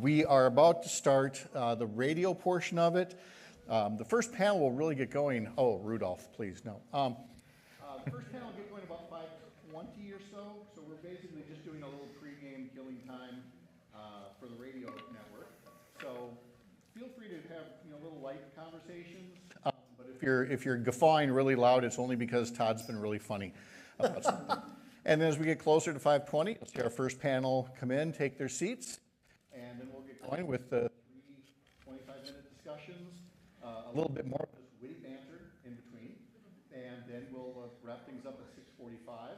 We are about to start the radio portion of it. The first panel will really get going. Oh, Rudolph, please, no. The first panel will get going about 5:20 or so. So we're basically just doing a little pregame killing time for the radio network. So feel free to have little light conversations. But if you're guffawing really loud, it's only because Todd's been really funny about something. And then as we get closer to 5:20, we'll see our first panel come in, take their seats, and then we'll get going with the 25-minute discussions, a little bit more of this witty banter in between, and then we'll wrap things up at 6:45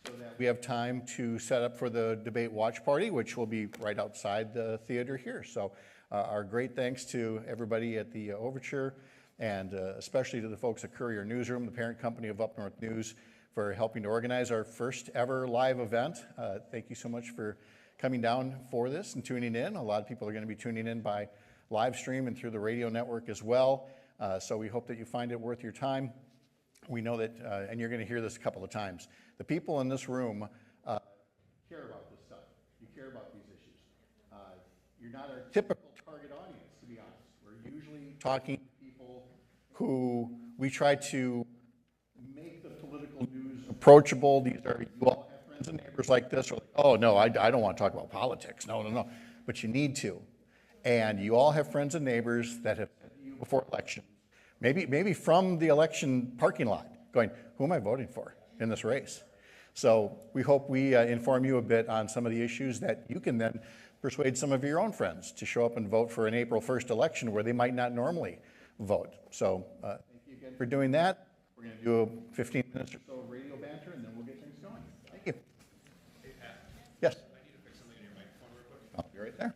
so that we have time to set up for the debate watch party, which will be right outside the theater here. So our great thanks to everybody at the Overture, and especially to the folks at Courier Newsroom, the parent company of Up North News, for helping to organize our first ever live event. Thank you so much for coming down for this and tuning in. A lot of people are going to be tuning in by live stream and through the radio network as well. So we hope that you find it worth your time. We know that, and you're going to hear this a couple of times, the people in this room care about this stuff. You care about these issues. You're not our typical target audience, to be honest. We're usually talking to people who we try to make the political news approachable. These are, you all have friends and neighbors like this, or like, oh no, I don't want to talk about politics. No. But you need to. And you all have friends and neighbors that have said to you before election, maybe from the election parking lot, going, who am I voting for in this race? So we hope we inform you a bit on some of the issues that you can then persuade some of your own friends to show up and vote for an April 1st election where they might not normally vote. So thank you again for doing that. We're going to do 15 minutes or so of radio banter, and then we'll get things going. Thank you. Hey, Pat. Yes? I need to fix something in your microphone real quick. I'll be right there.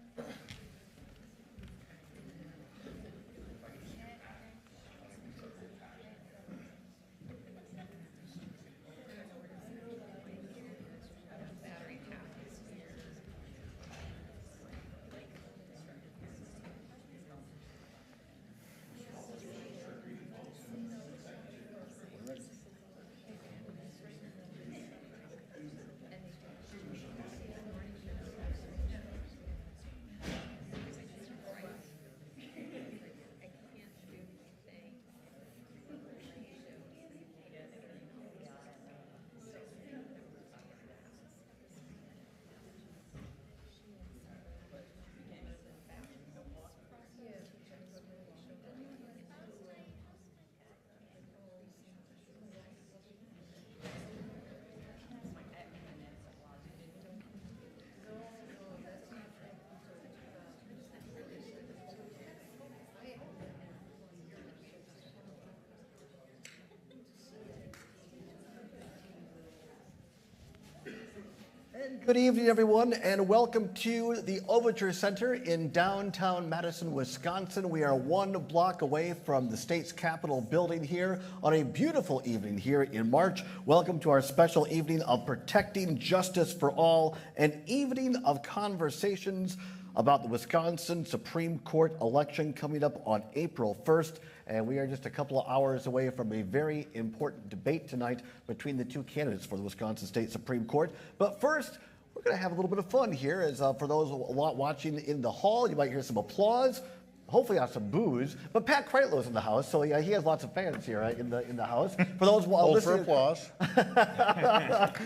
Good evening, everyone, and welcome to the Overture Center in downtown Madison, Wisconsin. We are one block away from the state's Capitol building here on a beautiful evening here in March. Welcome to our special evening of Protecting Justice for All, an evening of conversations about the Wisconsin Supreme Court election coming up on April 1st. And we are just a couple of hours away from a very important debate tonight between the two candidates for the Wisconsin State Supreme Court. But first, we're going to have a little bit of fun here. As for those watching in the hall, you might hear some applause, hopefully not some booze. But Pat Kreitlow's in the house, so yeah, he has lots of fans here in the house. For those listening, for applause. Look at that!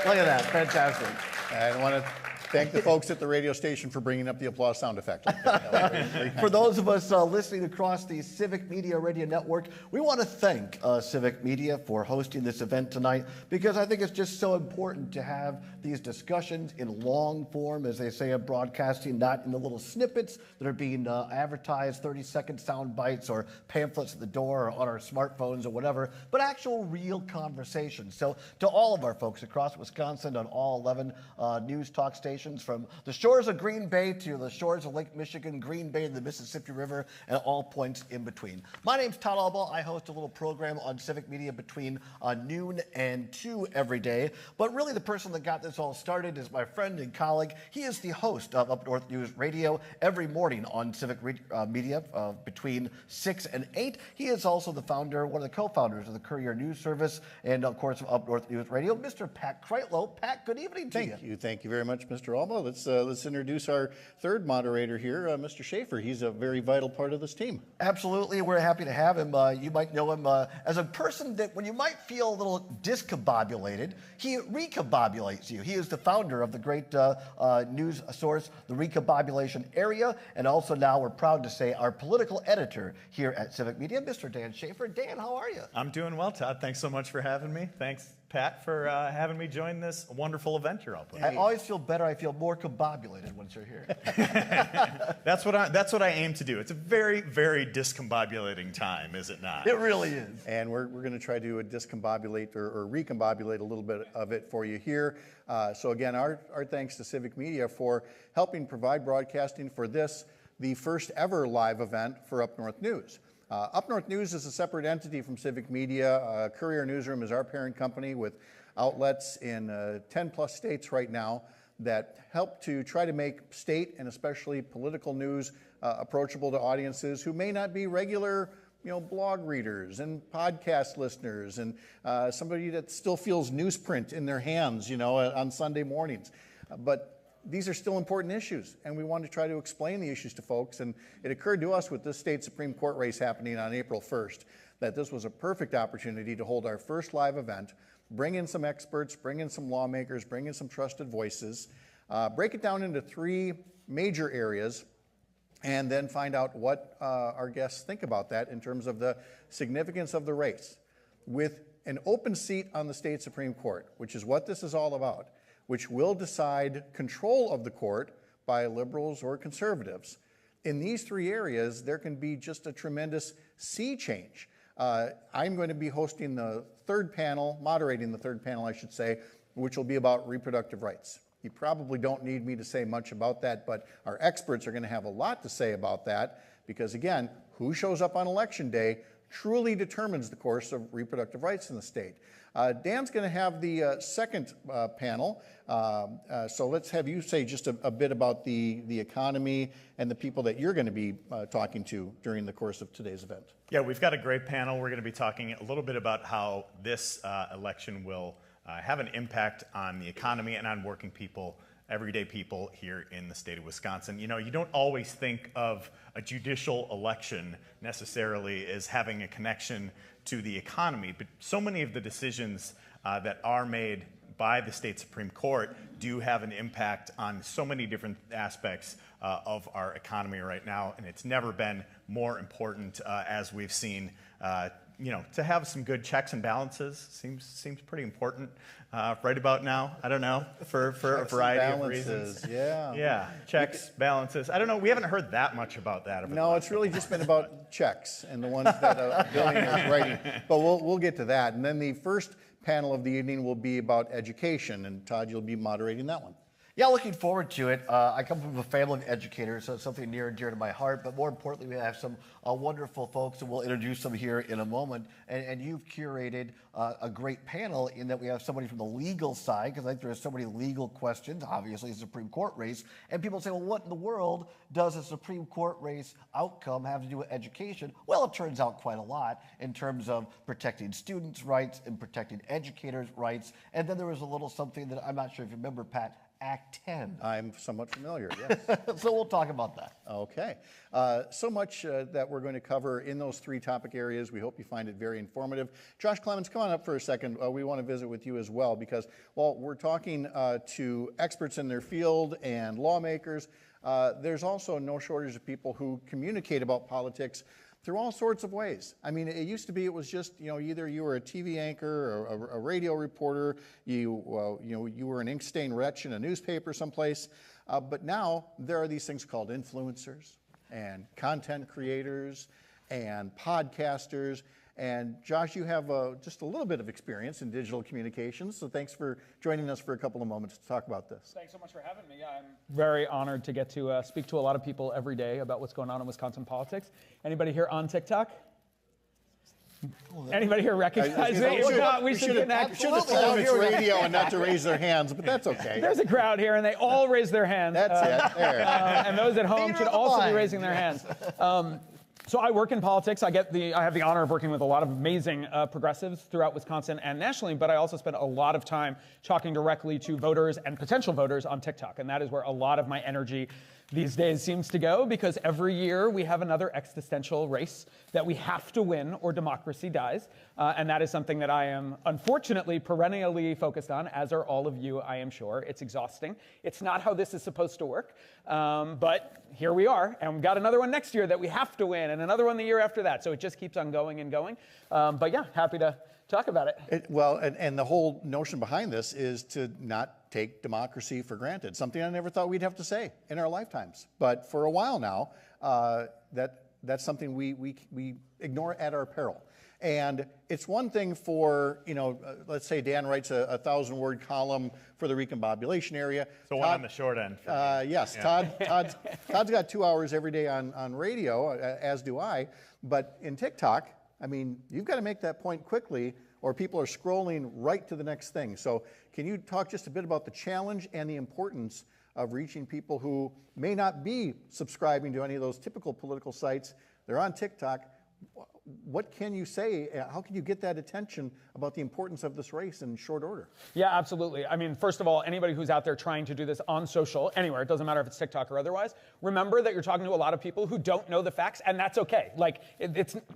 Look at that! Fantastic. I want to thank the folks at the radio station for bringing up the applause sound effect. For those of us listening across the Civic Media Radio Network, we want to thank Civic Media for hosting this event tonight, because I think it's just so important to have these discussions in long form, as they say of broadcasting, not in the little snippets that are being advertised, 30-second sound bites or pamphlets at the door or on our smartphones or whatever, but actual real conversations. So to all of our folks across Wisconsin on all 11 news talk stations, from the shores of Green Bay to the shores of Lake Michigan, Green Bay to the Mississippi River, and all points in between. My name's Todd Albaugh. I host a little program on Civic Media between noon and 2 every day. But really the person that got this all started is my friend and colleague. He is the host of Up North News Radio every morning on Civic Media between 6 and 8. He is also the founder, one of the co-founders of the Courier News Service, and of course of Up North News Radio, Mr. Pat Kreitlow. Pat, good evening to you. Thank you very much, Mr. Mr. Alba. Let's introduce our third moderator here, Mr. Schaefer. He's a very vital part of this team. Absolutely, we're happy to have him. You might know him as a person that when you might feel a little discombobulated, he recombobulates you. He is the founder of the great news source, The Recombobulation Area, and also now we're proud to say our political editor here at Civic Media, Mr. Dan Schaefer. Dan, how are you? I'm doing well, Todd. Thanks so much for having me. Thanks, Pat, for having me join this wonderful event you're all putting. I always feel better. I feel more combobulated once you're here. That's what I aim to do. It's a very, very discombobulating time, is it not? It really is. And we're going to try to discombobulate or recombobulate a little bit of it for you here. So again, our thanks to Civic Media for helping provide broadcasting for this, the first ever live event for Up North News. Up North News is a separate entity from Civic Media. Courier Newsroom is our parent company with outlets in 10 plus states right now that help to try to make state and especially political news approachable to audiences who may not be regular blog readers and podcast listeners and somebody that still feels newsprint in their hands, on Sunday mornings. But these are still important issues, and we want to try to explain the issues to folks. And it occurred to us with this state Supreme Court race happening on April 1st that this was a perfect opportunity to hold our first live event, bring in some experts, bring in some lawmakers, bring in some trusted voices, break it down into three major areas, and then find out what our guests think about that in terms of the significance of the race. With an open seat on the state Supreme Court, which is what this is all about, which will decide control of the court by liberals or conservatives. In these three areas, there can be just a tremendous sea change. I'm going to be hosting the third panel, moderating the third panel, I should say, which will be about reproductive rights. You probably don't need me to say much about that, but our experts are going to have a lot to say about that because, again, who shows up on Election Day truly determines the course of reproductive rights in the state. Dan's going to have the second panel, so let's have you say just a bit about the economy and the people that you're going to be talking to during the course of today's event. Yeah, we've got a great panel. We're going to be talking a little bit about how this election will have an impact on the economy and on working people, everyday people here in the state of Wisconsin. You don't always think of a judicial election necessarily as having a connection to the economy, but so many of the decisions that are made by the state Supreme Court do have an impact on so many different aspects of our economy right now, and it's never been more important as we've seen. To have some good checks and balances seems pretty important right about now. I don't know, for a variety of reasons. Yeah, checks, balances. I don't know. We haven't heard that much about that. No, it's really just been about checks and the ones that billionaires writing. But we'll get to that. And then the first panel of the evening will be about education. And Todd, you'll be moderating that one. Yeah, looking forward to it. I come from a family of educators, so it's something near and dear to my heart. But more importantly, we have some wonderful folks, and we'll introduce them here in a moment. And you've curated a great panel in that we have somebody from the legal side, because I think there's so many legal questions, obviously, a Supreme Court race. And people say, well, what in the world does a Supreme Court race outcome have to do with education? Well, it turns out quite a lot in terms of protecting students' rights and protecting educators' rights. And then there was a little something that I'm not sure if you remember, Pat, Act 10. I'm somewhat familiar, yes. So we'll talk about that. Okay. So much that we're going to cover in those three topic areas. We hope you find it very informative. Josh Clemens, come on up for a second. We want to visit with you as well because, while we're talking to experts in their field and lawmakers, there's also no shortage of people who communicate about politics through all sorts of ways. I mean, it used to be it was just, either you were a TV anchor or a radio reporter, you were an ink stained wretch in a newspaper someplace. But now there are these things called influencers and content creators and podcasters. And Josh, you have just a little bit of experience in digital communications, so thanks for joining us for a couple of moments to talk about this. Thanks so much for having me. I'm very honored to get to speak to a lot of people every day about what's going on in Wisconsin politics. Anybody here on TikTok? Anybody here recognize me? If not, we should connect. We should have told them it's radio and not to raise their hands, but that's okay. There's a crowd here, and they all raise their hands. That's it. There. And those at home should also be raising their hands. So I work in politics. I have the honor of working with a lot of amazing progressives throughout Wisconsin and nationally, but I also spend a lot of time talking directly to voters and potential voters on TikTok. And that is where a lot of my energy these days seems to go, because every year we have another existential race that we have to win or democracy dies. And that is something that I am unfortunately perennially focused on, as are all of you, I am sure. It's exhausting. It's not how this is supposed to work. But here we are, and we've got another one next year that we have to win, and another one the year after that. So it just keeps on going and going. But yeah, happy to talk about it. Well, and the whole notion behind this is to not take democracy for granted, something I never thought we'd have to say in our lifetimes. But for a while now, that's something we ignore at our peril. And it's one thing for, let's say Dan writes a 1,000-word column for the recombobulation area. So one on the short end. Yes, Yeah. Todd's got 2 hours every day on radio, as do I. But in TikTok, I mean, you've got to make that point quickly, or people are scrolling right to the next thing. So can you talk just a bit about the challenge and the importance of reaching people who may not be subscribing to any of those typical political sites? They're on TikTok. What can you say? How can you get that attention about the importance of this race in short order? Yeah, absolutely. I mean, first of all, anybody who's out there trying to do this on social, anywhere, it doesn't matter if it's TikTok or otherwise, remember that you're talking to a lot of people who don't know the facts, and that's okay. Like,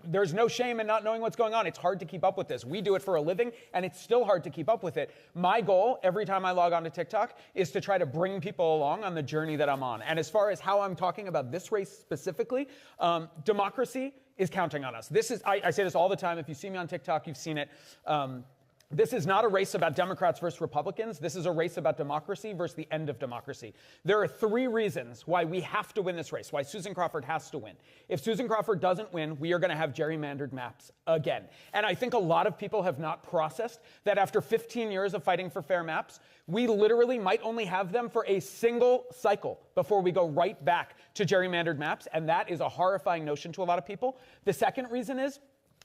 there's no shame in not knowing what's going on. It's hard to keep up with this. We do it for a living, and it's still hard to keep up with it. My goal, every time I log on to TikTok, is to try to bring people along on the journey that I'm on. And as far as how I'm talking about this race specifically, democracy is counting on us. This is, I say this all the time. If you see me on TikTok, you've seen it. This is not a race about Democrats versus Republicans. This is a race about democracy versus the end of democracy. There are 3 reasons why we have to win this race, why Susan Crawford has to win. If Susan Crawford doesn't win, we are going to have gerrymandered maps again. And I think a lot of people have not processed that after 15 years of fighting for fair maps, we literally might only have them for a single cycle before we go right back to gerrymandered maps. And that is a horrifying notion to a lot of people. The second reason is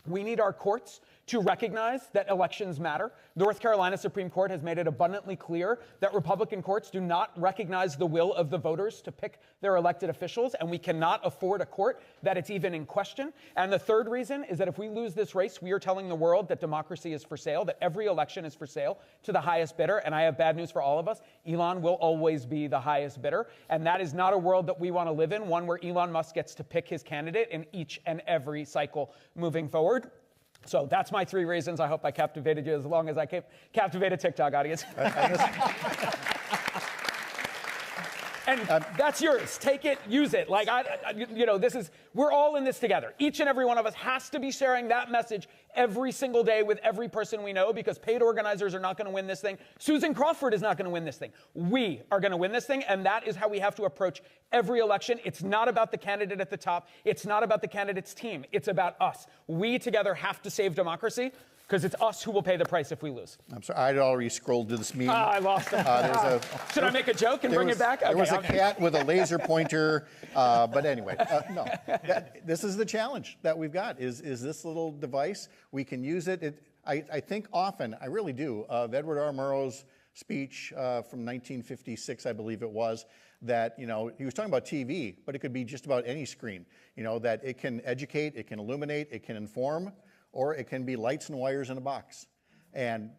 we need our courts to recognize that elections matter. North Carolina Supreme Court has made it abundantly clear that Republican courts do not recognize the will of the voters to pick their elected officials, and we cannot afford a court that it's even in question. And the third reason is that if we lose this race, we are telling the world that democracy is for sale, that every election is for sale to the highest bidder. And I have bad news for all of us. Elon will always be the highest bidder. And that is not a world that we want to live in, one where Elon Musk gets to pick his candidate in each and every cycle moving forward. So that's my 3 reasons. I hope I captivated you as long as I captivated TikTok audience. And that's yours. Take it, use it. Like, we're all in this together. Each and every one of us has to be sharing that message every single day with every person we know, because paid organizers are not going to win this thing. Susan Crawford is not going to win this thing. We are going to win this thing, and that is how we have to approach every election. It's not about the candidate at the top. It's not about the candidate's team. It's about us. We together have to save democracy, because it's us who will pay the price if we lose. I'm sorry, I'd already scrolled to this meme. I lost it. Should I make a joke and bring it back? There was a cat with a laser pointer, but anyway, no. This is the challenge that we've got, is this little device. We can use it. I think often, I really do, of Edward R. Murrow's speech from 1956, I believe it was, that, he was talking about TV, but it could be just about any screen, that it can educate, it can illuminate, it can inform, or it can be lights and wires in a box. And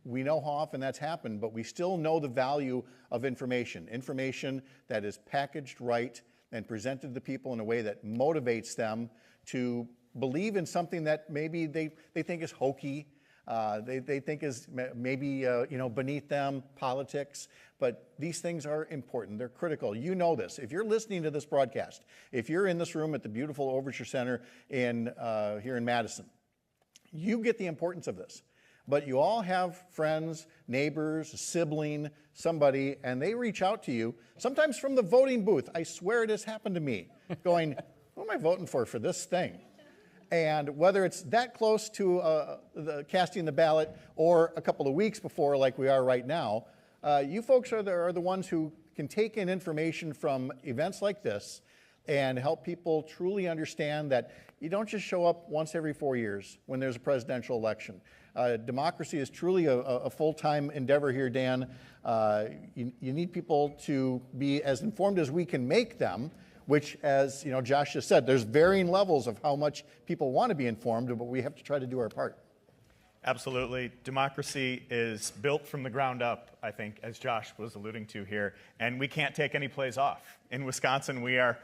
we know how often that's happened, but we still know the value of information that is packaged right and presented to people in a way that motivates them to believe in something that maybe they think is hokey, they think is maybe beneath them, politics. But these things are important. They're critical. You know this. If you're listening to this broadcast, if you're in this room at the beautiful Overture Center here in Madison, you get the importance of this. But you all have friends, neighbors, a sibling, somebody, and they reach out to you, sometimes from the voting booth. I swear it has happened to me, going, who am I voting for this thing? And whether it's that close to casting the ballot or a couple of weeks before, like we are right now, you folks are the ones who can take in information from events like this and help people truly understand that you don't just show up once every 4 years when there's a presidential election. Democracy is truly a full-time endeavor here, Dan. You need people to be as informed as we can make them which, as Josh just said, there's varying levels of how much people want to be informed, but we have to try to do our part. Absolutely. Democracy is built from the ground up, I think, as Josh was alluding to here, and we can't take any plays off. In Wisconsin, we are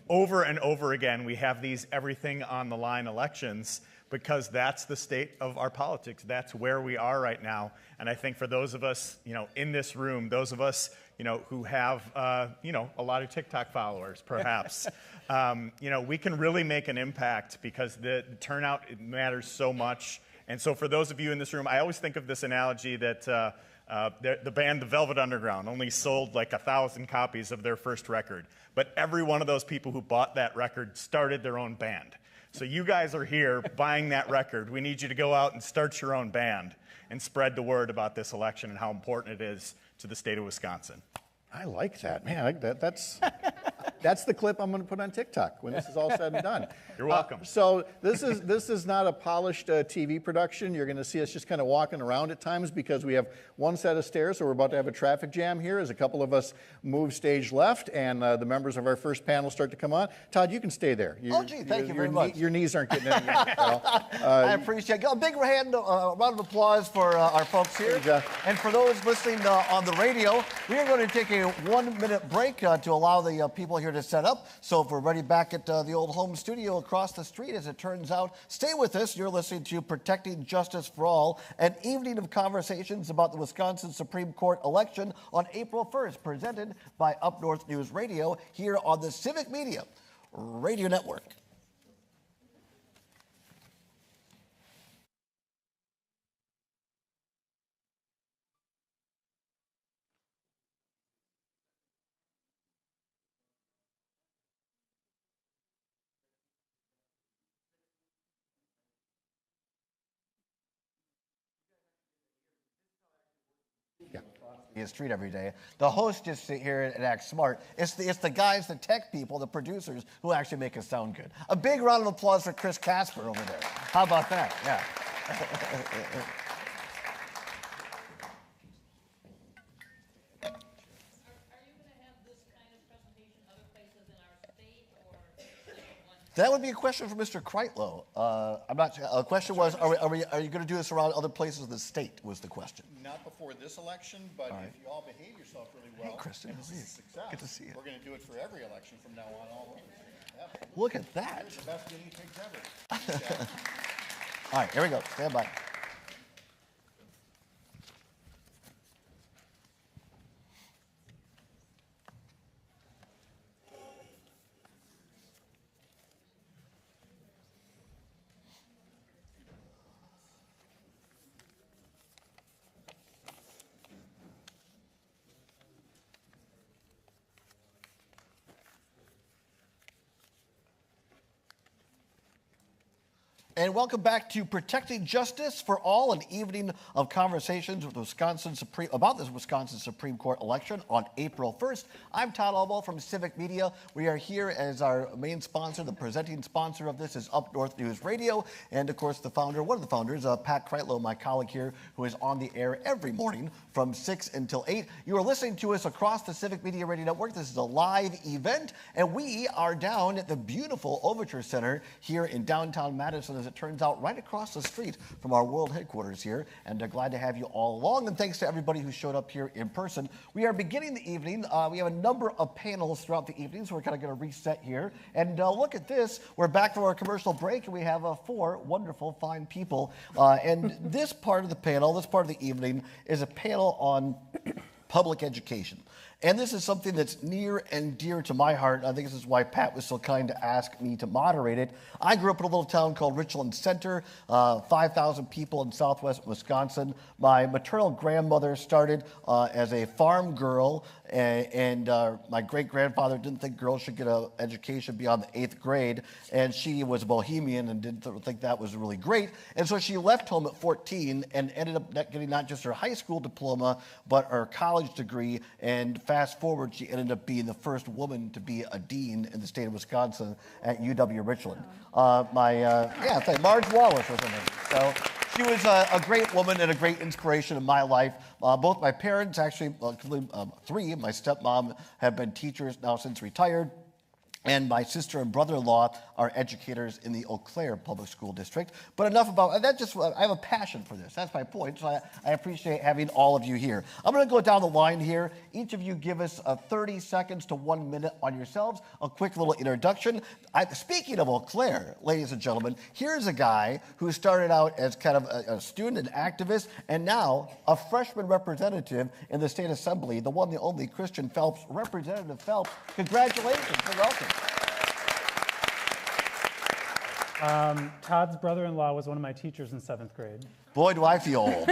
over and over again, we have these everything on the line elections because that's the state of our politics. That's where we are right now. And I think for those of us, in this room, those of us, who have, a lot of TikTok followers, perhaps, we can really make an impact because the turnout matters so much. And so for those of you in this room, I always think of this analogy that the band The Velvet Underground only sold like 1,000 copies of their first record. But every one of those people who bought that record started their own band. So you guys are here buying that record. We need you to go out and start your own band and spread the word about this election and how important it is to the state of Wisconsin. I like that, man. I like that. That's the clip I'm going to put on TikTok when this is all said and done. You're welcome. So this is not a polished TV production. You're going to see us just kind of walking around at times because we have one set of stairs, so we're about to have a traffic jam here as a couple of us move stage left and the members of our first panel start to come on. Todd, you can stay there. Thank you very much. Your knees aren't getting any younger. I appreciate it. A big round of applause for our folks here. And for those listening on the radio, we are going to take a 1-minute break to allow the people here to set up. So if we're ready back at the old home studio across the street, as it turns out, stay with us. You're listening to Protecting Justice for All, an evening of conversations about the Wisconsin Supreme Court election on April 1st, presented by Up North News Radio here on the Civic Media Radio Network. The street every day. The hosts just sit here and act smart. It's the guys, the tech people, the producers who actually make us sound good. A big round of applause for Chris Casper over there. How about that? Yeah. That would be a question for Mr. Kreitlow. I'm not sure. The question was, are you going to do this around other places in the state, was the question. Not before this election, but if you all behave yourself really well, hey, Kristen, and this is a success, good to see you. We're going to do it for every election from now on all over. Yeah. Look at that. Here's the best guinea pigs ever. All right, here we go. Stand by. And welcome back to Protecting Justice for All, an evening of conversations with about this Wisconsin Supreme Court election on April 1st. I'm Todd Albo from Civic Media. We are here as our main sponsor. The presenting sponsor of this is Up North News Radio. And of course, one of the founders, Pat Kreitlow, my colleague here, who is on the air every morning from 6 until 8. You are listening to us across the Civic Media Radio Network. This is a live event, and we are down at the beautiful Overture Center here in downtown Madison, as it turns out, right across the street from our world headquarters here. And glad to have you all along. And thanks to everybody who showed up here in person. We are beginning the evening. We have a number of panels throughout the evening, so we're kind of going to reset here. And look at this. We're back from our commercial break, and we have 4 wonderful, fine people. And this part of the evening, is a panel on public education. And this is something that's near and dear to my heart. I think this is why Pat was so kind to ask me to moderate it. I grew up in a little town called Richland Center, 5,000 people in southwest Wisconsin. My maternal grandmother started as a farm girl, and my great-grandfather didn't think girls should get an education beyond the 8th grade, and she was a bohemian and didn't think that was really great. And so she left home at 14 and ended up getting not just her high school diploma, but her college degree. And fast forward, she ended up being the first woman to be a dean in the state of Wisconsin at UW Richland. Marge Wallace was her name. So she was a great woman and a great inspiration in my life. Both my parents, actually, 3, my stepmom, have been teachers now since retired. And my sister and brother-in-law are educators in the Eau Claire Public School District. But enough about that. I have a passion for this. That's my point. So I appreciate having all of you here. I'm going to go down the line here. Each of you give us 30 seconds to 1 minute on yourselves. A quick little introduction. Speaking of Eau Claire, ladies and gentlemen, here's a guy who started out as kind of a student and activist, and now a freshman representative in the state assembly, the one, the only Christian Phelps. Representative Phelps, congratulations and welcome. Todd's brother-in-law was one of my teachers in 7th grade. Boy, do I feel old.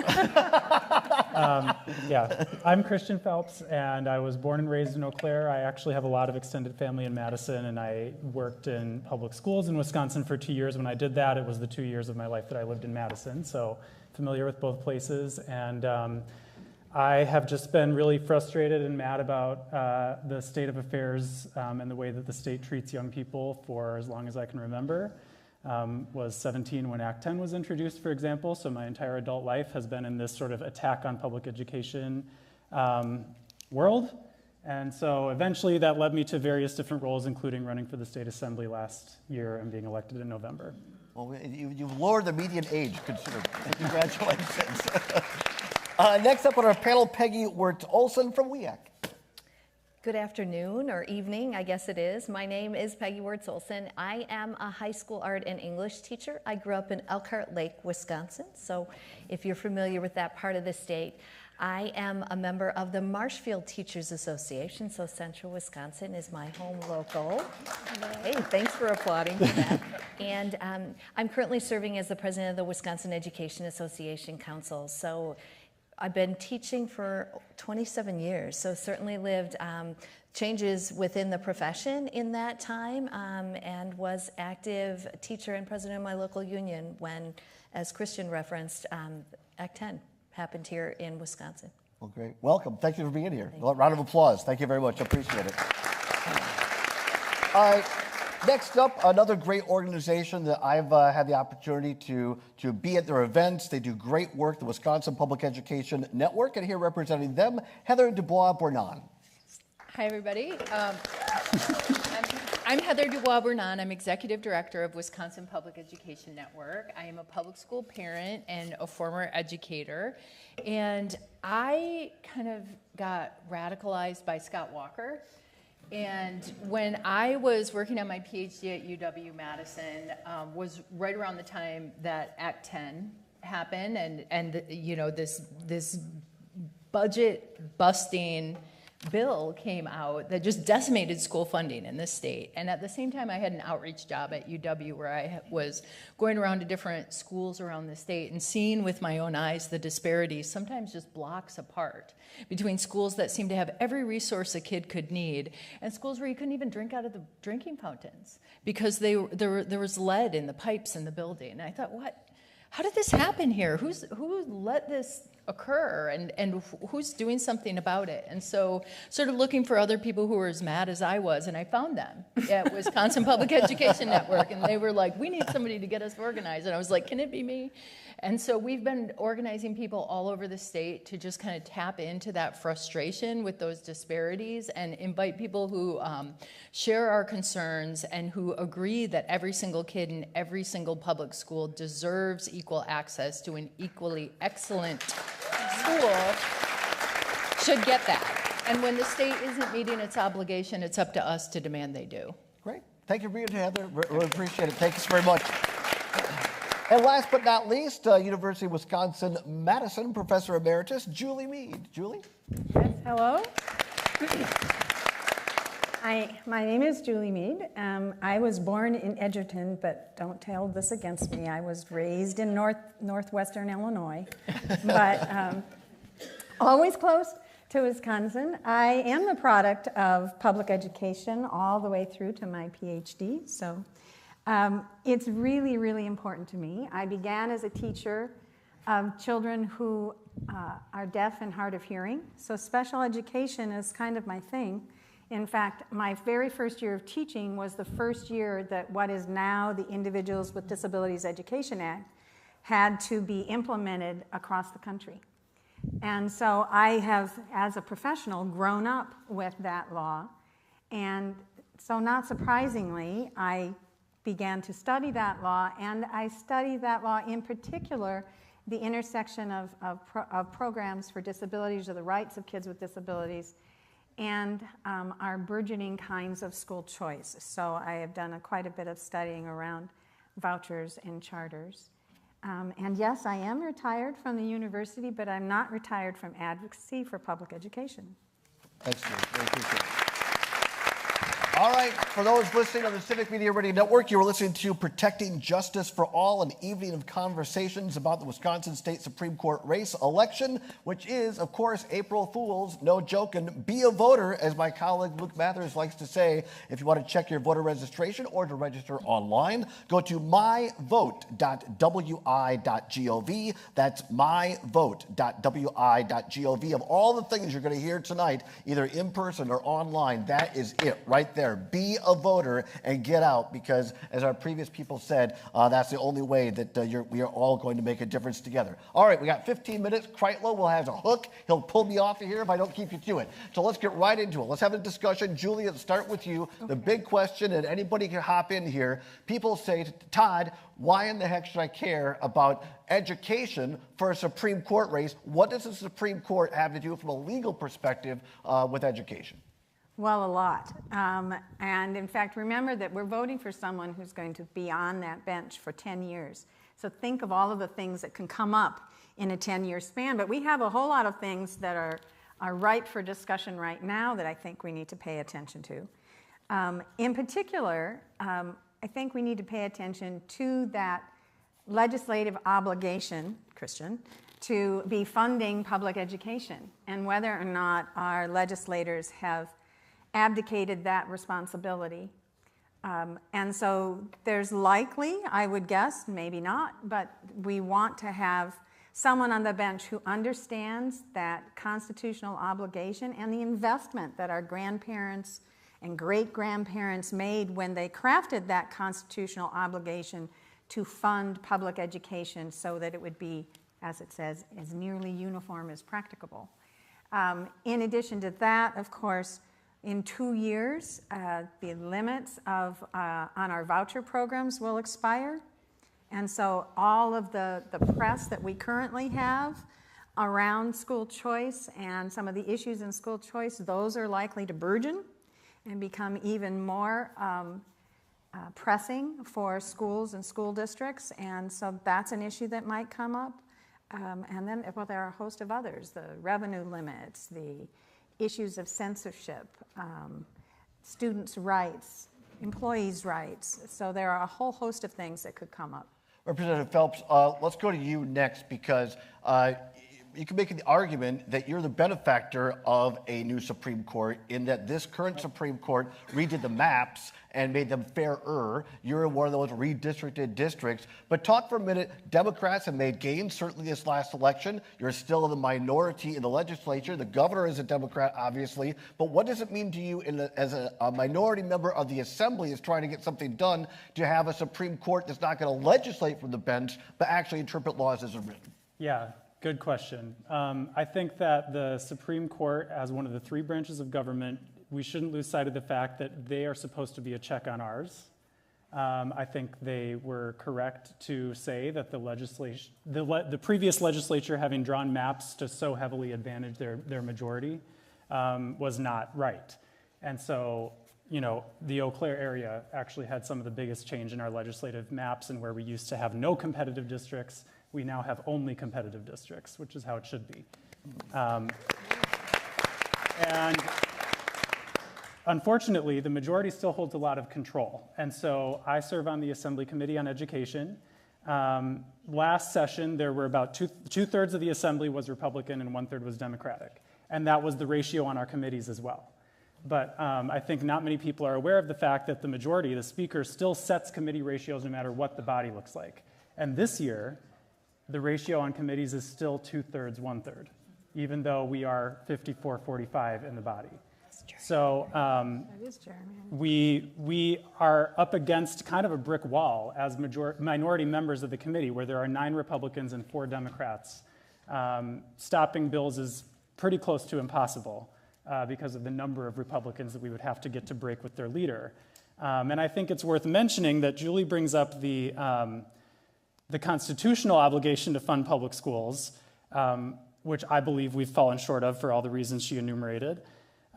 Yeah, I'm Christian Phelps, and I was born and raised in Eau Claire. I actually have a lot of extended family in Madison, and I worked in public schools in Wisconsin for 2 years. When I did that, it was the 2 years of my life that I lived in Madison, so familiar with both places. And I have just been really frustrated and mad about the state of affairs and the way that the state treats young people for as long as I can remember. Was 17 when Act 10 was introduced, for example, so my entire adult life has been in this sort of attack on public education world. And so eventually that led me to various different roles, including running for the state assembly last year and being elected in November. Well, you've lowered the median age considerably. Congratulations. Next up on our panel, Peggy Wirtz-Olsen from WEAC. Good afternoon, or evening, I guess it is. My name is Peggy Wirtz-Olsen. I am a high school art and English teacher. I grew up in Elkhart Lake, Wisconsin, so if you're familiar with that part of the state. I am a member of the Marshfield Teachers Association, so Central Wisconsin is my home local. Hey, thanks for applauding for that. And I'm currently serving as the president of the Wisconsin Education Association Council. So I've been teaching for 27 years, so certainly lived changes within the profession in that time, and was active teacher and president of my local union when, as Christian referenced, Act 10 happened here in Wisconsin. Well, great. Welcome. Thank you for being here. A round of applause. Thank you very much. I appreciate it. All right. Next up, another great organization that I've had the opportunity to be at their events. They do great work, the Wisconsin Public Education Network, and here representing them, Heather Dubois-Bournon. Hi, everybody. I'm Heather Dubois-Bournon. I'm Executive Director of Wisconsin Public Education Network. I am a public school parent and a former educator. And I kind of got radicalized by Scott Walker. And when I was working on my PhD at UW-Madison, was right around the time that Act 10 happened, and you know, this budget-busting bill came out that just decimated school funding in this state. And at the same time, I had an outreach job at UW where I was going around to different schools around the state and seeing with my own eyes the disparities, sometimes just blocks apart, between schools that seemed to have every resource a kid could need and schools where you couldn't even drink out of the drinking fountains because there was lead in the pipes in the building. And I thought, how did this happen here? Who let this occur, and who's doing something about it? And so sort of looking for other people who were as mad as I was, and I found them at Wisconsin Public Education Network, and they were like, we need somebody to get us organized. And I was like, can it be me? And so we've been organizing people all over the state to just kind of tap into that frustration with those disparities and invite people who share our concerns and who agree that every single kid in every single public school deserves equal access to an equally excellent school, should get that. And when the state isn't meeting its obligation, it's up to us to demand they do. Great. Thank you for being here, Heather. Really appreciate it. Thank you so very much. And last but not least, University of Wisconsin-Madison Professor Emeritus Julie Mead. Julie? Yes, hello. My name is Julie Mead. I was born in Edgerton, but don't tell this against me. I was raised in northwestern Illinois, but always close to Wisconsin. I am the product of public education all the way through to my PhD, so it's really, really important to me. I began as a teacher of children who are deaf and hard of hearing, so special education is kind of my thing. In fact, my very first year of teaching was the first year that what is now the Individuals with Disabilities Education Act had to be implemented across the country. And so I have, as a professional, grown up with that law. And So not surprisingly, I began to study that law, and I studied that law in particular, the intersection of programs for disabilities or the rights of kids with disabilities and our burgeoning kinds of school choice. So I have done quite a bit of studying around vouchers and charters. And yes, I am retired from the university, but I'm not retired from advocacy for public education. Excellent. Very appreciate it. All right, for those listening on the Civic Media Radio Network, you are listening to Protecting Justice for All, an evening of conversations about the Wisconsin State Supreme Court race election, which is, of course, April Fool's, no joke, and be a voter, as my colleague Luke Mathers likes to say. If you want to check your voter registration or to register online, go to myvote.wi.gov. That's myvote.wi.gov. Of all the things you're going to hear tonight, either in person or online, that is it right there. Be a voter and get out, because as our previous people said, that's the only way that we are all going to make a difference together. All right, we got 15 minutes. Kreitlow will have a hook. He'll pull me off of here if I don't keep you to it. So let's get right into it. Let's have a discussion. Julie, let's start with you. Okay. The big question, and anybody can hop in here. People say, Todd, why in the heck should I care about education for a Supreme Court race? What does the Supreme Court have to do from a legal perspective with education? Well, a lot. And in fact, remember that we're voting for someone who's going to be on that bench for 10 years. So think of all of the things that can come up in a 10-year span. But we have a whole lot of things that are ripe for discussion right now that I think we need to pay attention to. In particular, I think we need to pay attention to that legislative obligation, Christian, to be funding public education, and whether or not our legislators have abdicated that responsibility. And so there's likely, I would guess, maybe not, but we want to have someone on the bench who understands that constitutional obligation and the investment that our grandparents and great-grandparents made when they crafted that constitutional obligation to fund public education so that it would be, as it says, as nearly uniform as practicable. In addition to that, of course, in 2 years, the limits on our voucher programs will expire. And so all of the press that we currently have around school choice and some of the issues in school choice, those are likely to burgeon and become even more pressing for schools and school districts. And so that's an issue that might come up. And then, well, there are a host of others, the revenue limits, the issues of censorship, students' rights, employees' rights. So there are a whole host of things that could come up. Representative Phelps, let's go to you next, because you can make the argument that you're the benefactor of a new Supreme Court in that this current Supreme Court redid the maps and made them fairer. You're in one of those redistricted districts. But talk for a minute. Democrats have made gains, certainly this last election. You're still in the minority in the legislature. The governor is a Democrat, obviously. But what does it mean to you as a minority member of the Assembly is trying to get something done to have a Supreme Court that's not going to legislate from the bench, but actually interpret laws as written? Yeah. Good question. I think that the Supreme Court, as one of the three branches of government, we shouldn't lose sight of the fact that they are supposed to be a check on ours. I think they were correct to say that the previous legislature, having drawn maps to so heavily advantage their majority, was not right. And so, you know, the Eau Claire area actually had some of the biggest change in our legislative maps, and where we used to have no competitive districts, we now have only competitive districts, which is how it should be. And unfortunately, the majority still holds a lot of control. And so I serve on the Assembly Committee on Education. Last session, there were about two-thirds of the Assembly was Republican and one-third was Democratic. And that was the ratio on our committees as well. But I think not many people are aware of the fact that the majority, the Speaker, still sets committee ratios no matter what the body looks like. And this year, the ratio on committees is still 2/3, 1/3, even though we are 54-45 in the body. So we are up against kind of a brick wall as minority members of the committee, where there are 9 Republicans and 4 Democrats. Stopping bills is pretty close to impossible. because of the number of Republicans that we would have to get to break with their leader. And I think it's worth mentioning that Julie brings up the constitutional obligation to fund public schools, which I believe we've fallen short of for all the reasons she enumerated.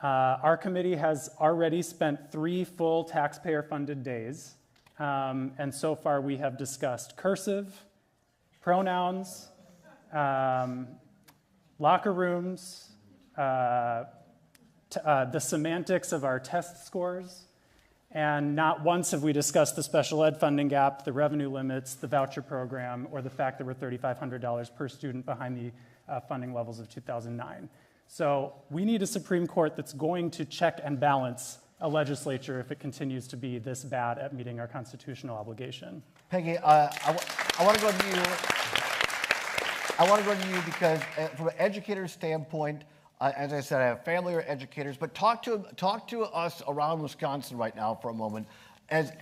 Our committee has already spent 3 full taxpayer-funded days, and so far we have discussed cursive, pronouns, locker rooms, the semantics of our test scores, and not once have we discussed the special ed funding gap, the revenue limits, the voucher program, or the fact that we're $3,500 per student behind the funding levels of 2009. So we need a Supreme Court that's going to check and balance a legislature if it continues to be this bad at meeting our constitutional obligation. Peggy, I want to go to you. I want to go to you because from an educator's standpoint, as I said, I have family or educators, but talk to us around Wisconsin right now for a moment. As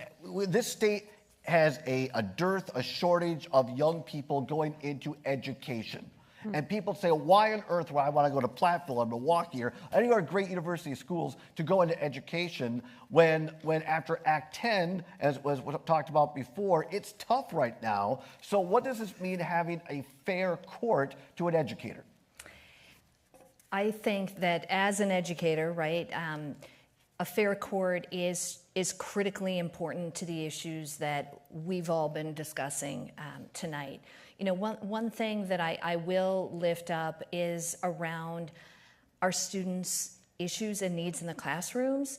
this state has a dearth, a shortage of young people going into education. And people say, why on earth would I want to go to Platteville or Milwaukee or any of our great university schools to go into education when after Act 10, as was talked about before, it's tough right now. So what does this mean having a fair court to an educator? I think that as an educator, right, a fair court is critically important to the issues that we've all been discussing tonight. You know, one thing that I will lift up is around our students' issues and needs in the classrooms.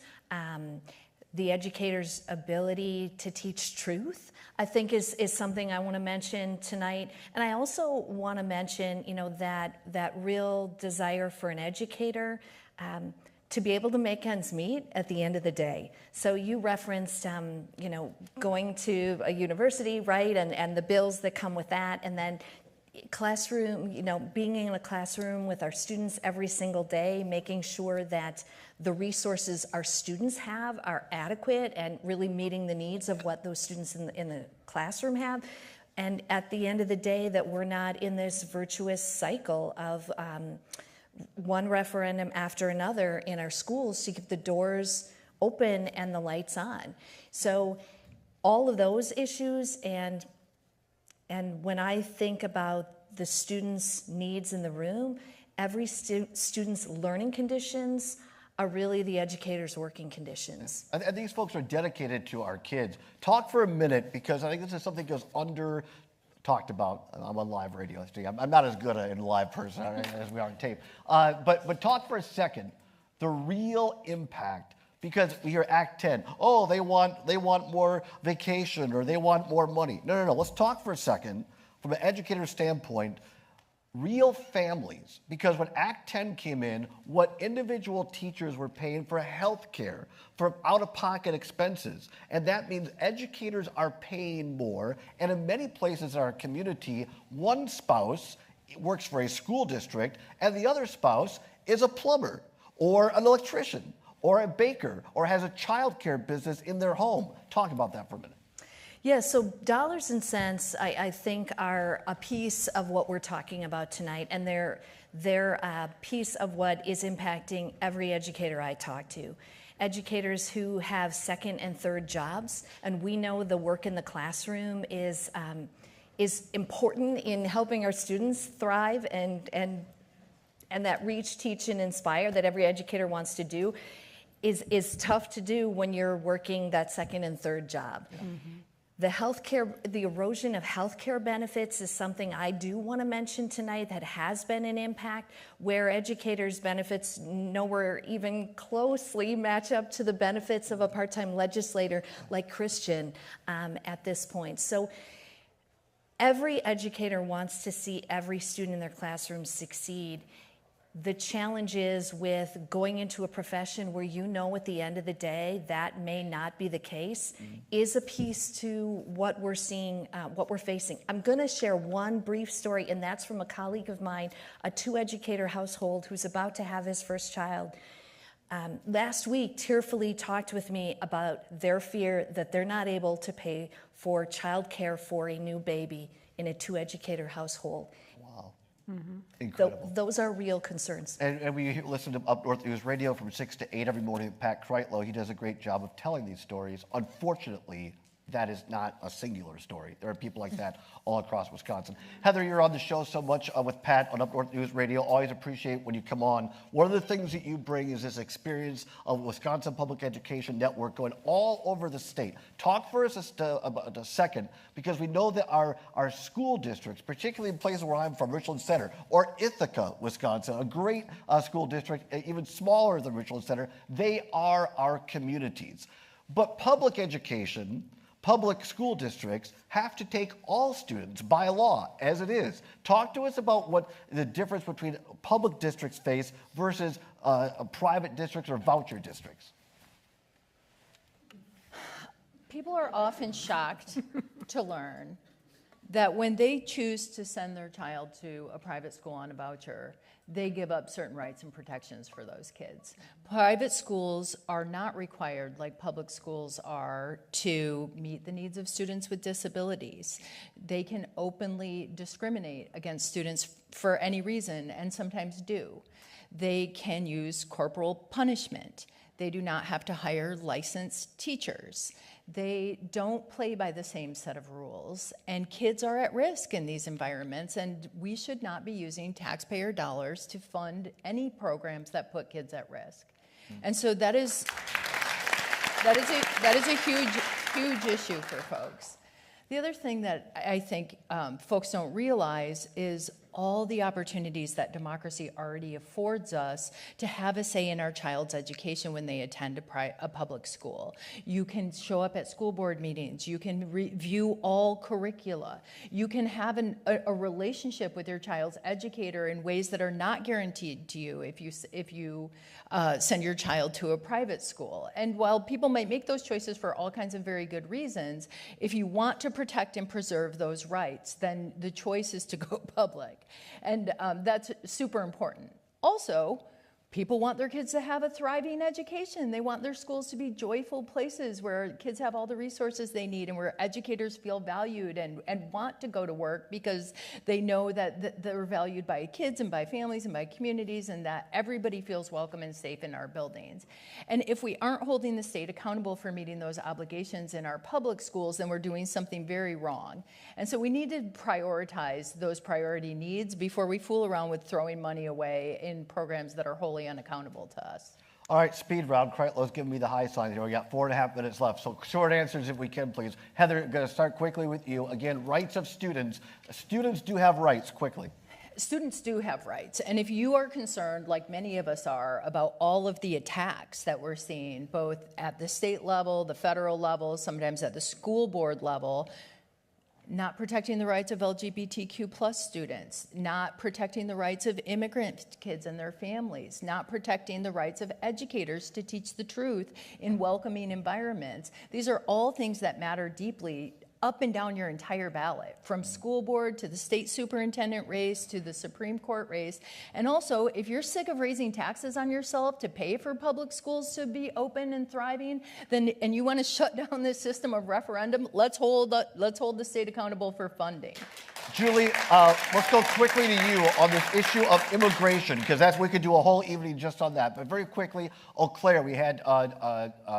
The educator's ability to teach truth, I think, is something I want to mention tonight. And I also want to mention, you know, that real desire for an educator to be able to make ends meet at the end of the day. So you referenced, you know, going to a university, right, and the bills that come with that, and then classroom, you know, being in a classroom with our students every single day, making sure that the resources our students have are adequate and really meeting the needs of what those students in the classroom have. And at the end of the day, that we're not in this virtuous cycle of one referendum after another in our schools to keep the doors open and the lights on. So all of those issues, and when I think about the students' needs in the room, every student's learning conditions are really the educator's working conditions. And these folks are dedicated to our kids. Talk for a minute, because I think this is something that goes talked about. I'm on live radio. I'm not as good a live person as we are on tape. But talk for a second, the real impact, because we hear Act 10. Oh, they want more vacation or they want more money. No. Let's talk for a second from an educator's standpoint. Real families, because when Act 10 came in, what individual teachers were paying for health care, for out-of-pocket expenses, and that means educators are paying more, and in many places in our community, one spouse works for a school district, and the other spouse is a plumber, or an electrician, or a baker, or has a child care business in their home. Talk about that for a minute. Yeah, so dollars and cents, I think, are a piece of what we're talking about tonight, and they're a piece of what is impacting every educator I talk to. Educators who have second and third jobs, and we know the work in the classroom is important in helping our students thrive, and that reach, teach, and inspire that every educator wants to do is tough to do when you're working that second and third job. Yeah. Mm-hmm. The erosion of healthcare benefits is something I do want to mention tonight that has been an impact, where educators' benefits nowhere even closely match up to the benefits of a part-time legislator like Christian at this point. So every educator wants to see every student in their classroom succeed. The challenge is with going into a profession where you know at the end of the day that may not be the case, is a piece to what we're seeing, what we're facing. I'm going to share one brief story, and that's from a colleague of mine, a 2-educator household who's about to have his first child. Last week, tearfully talked with me about their fear that they're not able to pay for childcare for a new baby in a 2-educator household. Wow. Incredible. Those are real concerns. And we listen to Up North News Radio from 6 to 8 every morning with Pat Kreitlow. He does a great job of telling these stories. Unfortunately, that is not a singular story. There are people like that all across Wisconsin. Heather, you're on the show so much with Pat on Up North News Radio. Always appreciate when you come on. One of the things that you bring is this experience of Wisconsin Public Education Network going all over the state. Talk for us about a second, because we know that our school districts, particularly in places where I'm from, Richland Center, or Ithaca, Wisconsin, a great school district, even smaller than Richland Center, they are our communities. But public education, public school districts have to take all students by law as it is. Talk to us about what the difference between public districts face versus private districts or voucher districts. People are often shocked to learn that when they choose to send their child to a private school on a voucher, they give up certain rights and protections for those kids. Private schools are not required, like public schools are, to meet the needs of students with disabilities. They can openly discriminate against students for any reason, and sometimes do. They can use corporal punishment. They do not have to hire licensed teachers. They don't play by the same set of rules, and kids are at risk in these environments, and we should not be using taxpayer dollars to fund any programs that put kids at risk. And so that is a huge issue for folks. The other thing that I think folks don't realize is all the opportunities that democracy already affords us to have a say in our child's education when they attend a public school. You can show up at school board meetings. You can review all curricula. You can have a relationship with your child's educator in ways that are not guaranteed to you if you send your child to a private school. And while people might make those choices for all kinds of very good reasons, if you want to protect and preserve those rights, then the choice is to go public. And that's super important. Also, people want their kids to have a thriving education. They want their schools to be joyful places where kids have all the resources they need and where educators feel valued and want to go to work because they know that they're valued by kids and by families and by communities, and that everybody feels welcome and safe in our buildings. And if we aren't holding the state accountable for meeting those obligations in our public schools, then we're doing something very wrong. And so we need to prioritize those priority needs before we fool around with throwing money away in programs that are wholly unaccountable to us. All right, speed round. Kreitlow's giving me the high sign here. We got 4.5 minutes left, so short answers if we can, please. Heather, I'm going to start quickly with you. Again, rights of students. Students do have rights, quickly. Students do have rights, and if you are concerned, like many of us are, about all of the attacks that we're seeing, both at the state level, the federal level, sometimes at the school board level, not protecting the rights of LGBTQ plus students, not protecting the rights of immigrant kids and their families, not protecting the rights of educators to teach the truth in welcoming environments. These are all things that matter deeply up and down your entire ballot, from school board to the state superintendent race to the Supreme Court race. And also, if you're sick of raising taxes on yourself to pay for public schools to be open and thriving, and you want to shut down this system of referendum, let's hold the state accountable for funding. Julie, let's go quickly to you on this issue of immigration, because we could do a whole evening just on that. But very quickly, Eau Claire, we had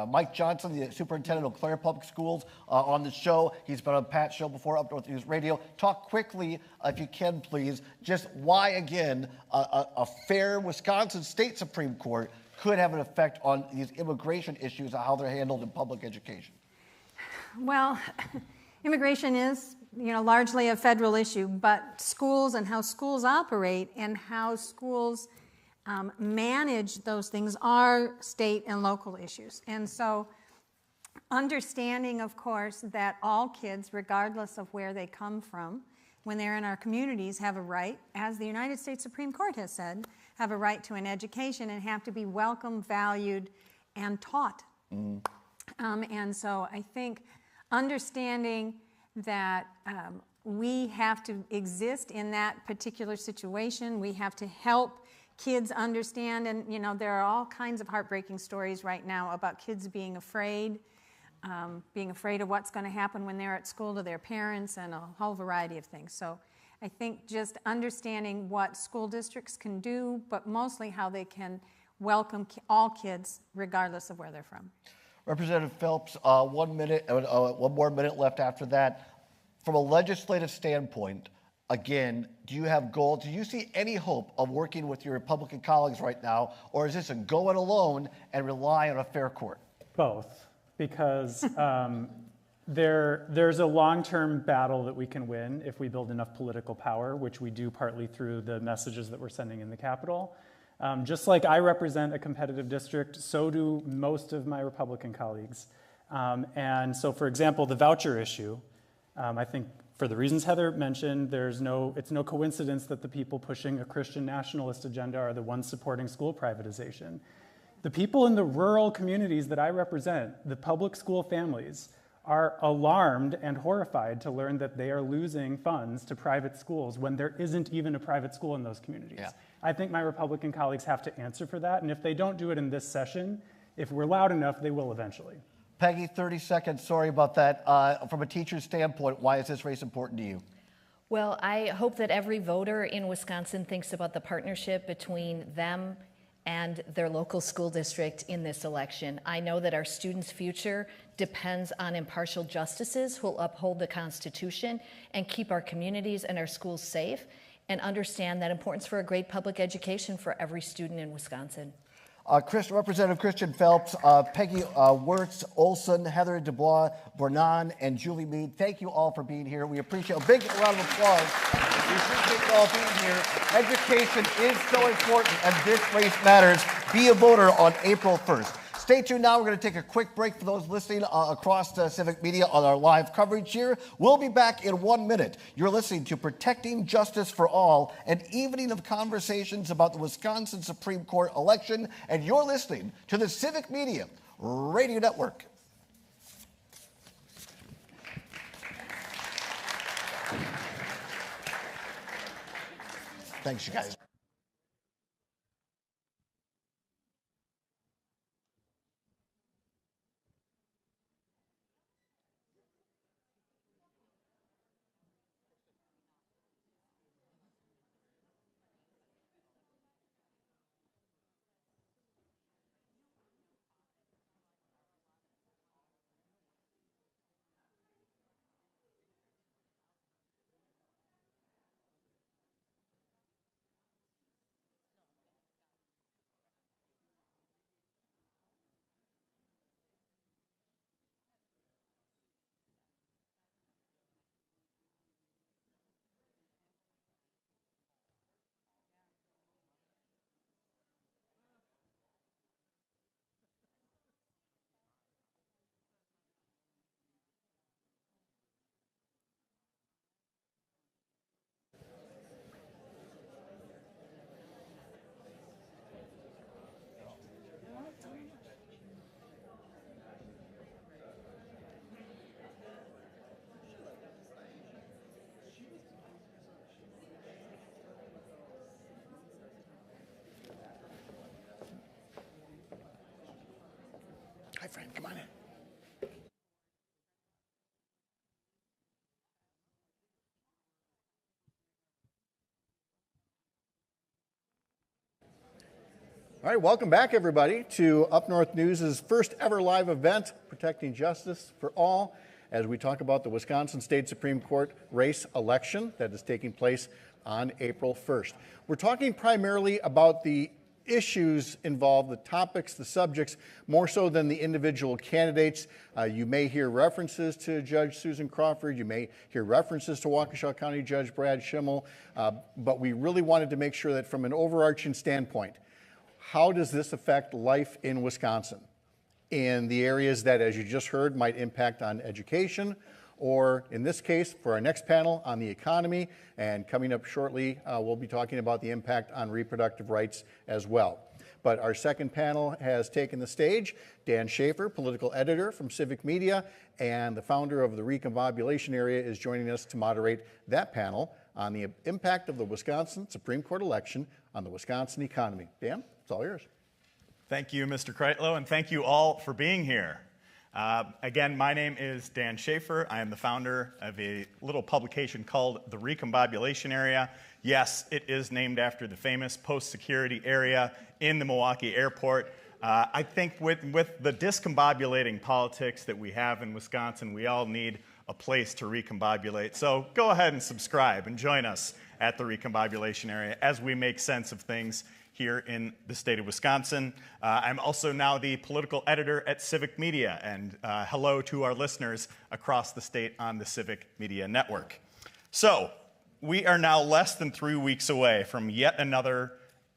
Mike Johnson, the superintendent of Eau Claire Public Schools, on the show. He's been on Pat's show before, Up North News Radio. Talk quickly, if you can, please, just why, again, a fair Wisconsin State Supreme Court could have an effect on these immigration issues and how they're handled in public education. Well, immigration is, largely a federal issue, but schools and how schools operate and how schools manage those things are state and local issues. And so understanding, of course, that all kids, regardless of where they come from, when they're in our communities, have a right, as the United States Supreme Court has said, have a right to an education and have to be welcomed, valued, and taught. And so I think understanding that we have to exist in that particular situation. We have to help kids understand, and there are all kinds of heartbreaking stories right now about kids being afraid of what's going to happen when they're at school to their parents and a whole variety of things. So I think just understanding what school districts can do, but mostly how they can welcome all kids regardless of where they're from. Representative Phelps, 1 minute, one more minute left after that. From a legislative standpoint, again, do you have goals? Do you see any hope of working with your Republican colleagues right now, or is this a go it alone and rely on a fair court? Both, because there's a long-term battle that we can win if we build enough political power, which we do partly through the messages that we're sending in the Capitol. Just like I represent a competitive district, so do most of my Republican colleagues. And so, for example, the voucher issue, I think for the reasons Heather mentioned, it's no coincidence that the people pushing a Christian nationalist agenda are the ones supporting school privatization. The people in the rural communities that I represent, the public school families, are alarmed and horrified to learn that they are losing funds to private schools when there isn't even a private school in those communities. Yeah. I think my Republican colleagues have to answer for that, and if they don't do it in this session, if we're loud enough, they will eventually. Peggy, 30 seconds. Sorry about that. From a teacher's standpoint, why is this race important to you? Well, I hope that every voter in Wisconsin thinks about the partnership between them and their local school district in this election. I know that our students' future depends on impartial justices who will uphold the Constitution and keep our communities and our schools safe, and understand that importance for a great public education for every student in Wisconsin. Representative Christian Phelps, Peggy Wirtz, Olson, Heather Dubois, Bornan, and Julie Mead, thank you all for being here. We appreciate a big round of applause. We appreciate you all being here. Education is so important, and this race matters. Be a voter on April 1st. Stay tuned now. We're going to take a quick break for those listening across Civic Media on our live coverage here. We'll be back in 1 minute. You're listening to Protecting Justice for All, an evening of conversations about the Wisconsin Supreme Court election, and you're listening to the Civic Media Radio Network. Thanks, you guys. Hi, friend, come on in. All right, welcome back, everybody, to Up North News' first ever live event, Protecting Justice for All, as we talk about the Wisconsin State Supreme Court race election that is taking place on April 1st. We're talking primarily about the issues involved, the topics, the subjects, more so than the individual candidates. You may hear references to Judge Susan Crawford. You may hear references to Waukesha County Judge Brad Schimmel. But we really wanted to make sure that from an overarching standpoint, how does this affect life in Wisconsin in the areas that, as you just heard, might impact on education, or in this case, for our next panel, on the economy, and coming up shortly, we'll be talking about the impact on reproductive rights as well. But our second panel has taken the stage. Dan Schaefer, political editor from Civic Media, and the founder of the Recombobulation Area is joining us to moderate that panel on the impact of the Wisconsin Supreme Court election on the Wisconsin economy. Dan, it's all yours. Thank you, Mr. Kreitlow, and thank you all for being here. Again, my name is Dan Schaefer. I am the founder of a little publication called The Recombobulation Area. Yes, it is named after the famous post-security area in the Milwaukee airport. I think with the discombobulating politics that we have in Wisconsin, we all need a place to recombobulate. So go ahead and subscribe and join us at the Recombobulation Area as we make sense of things here in the state of Wisconsin. I'm also now the political editor at Civic Media, and hello to our listeners across the state on the Civic Media Network. So, we are now less than 3 weeks away from yet another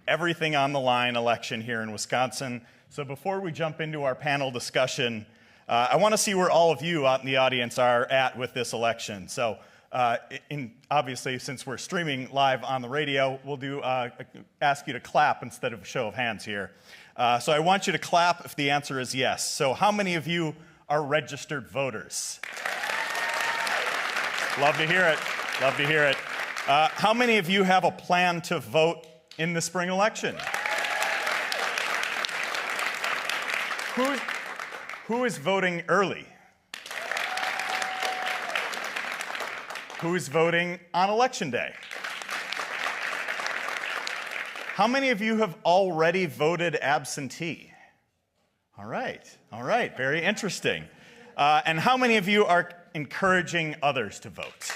everything on the line election here in Wisconsin. So before we jump into our panel discussion, I want to see where all of you out in the audience are at with this election. So obviously, since we're streaming live on the radio, we'll ask you to clap instead of a show of hands here. So I want you to clap if the answer is yes. So how many of you are registered voters? Love to hear it. Love to hear it. How many of you have a plan to vote in the spring election? Who is voting early? Who is voting on Election Day? How many of you have already voted absentee? All right, very interesting. And how many of you are encouraging others to vote?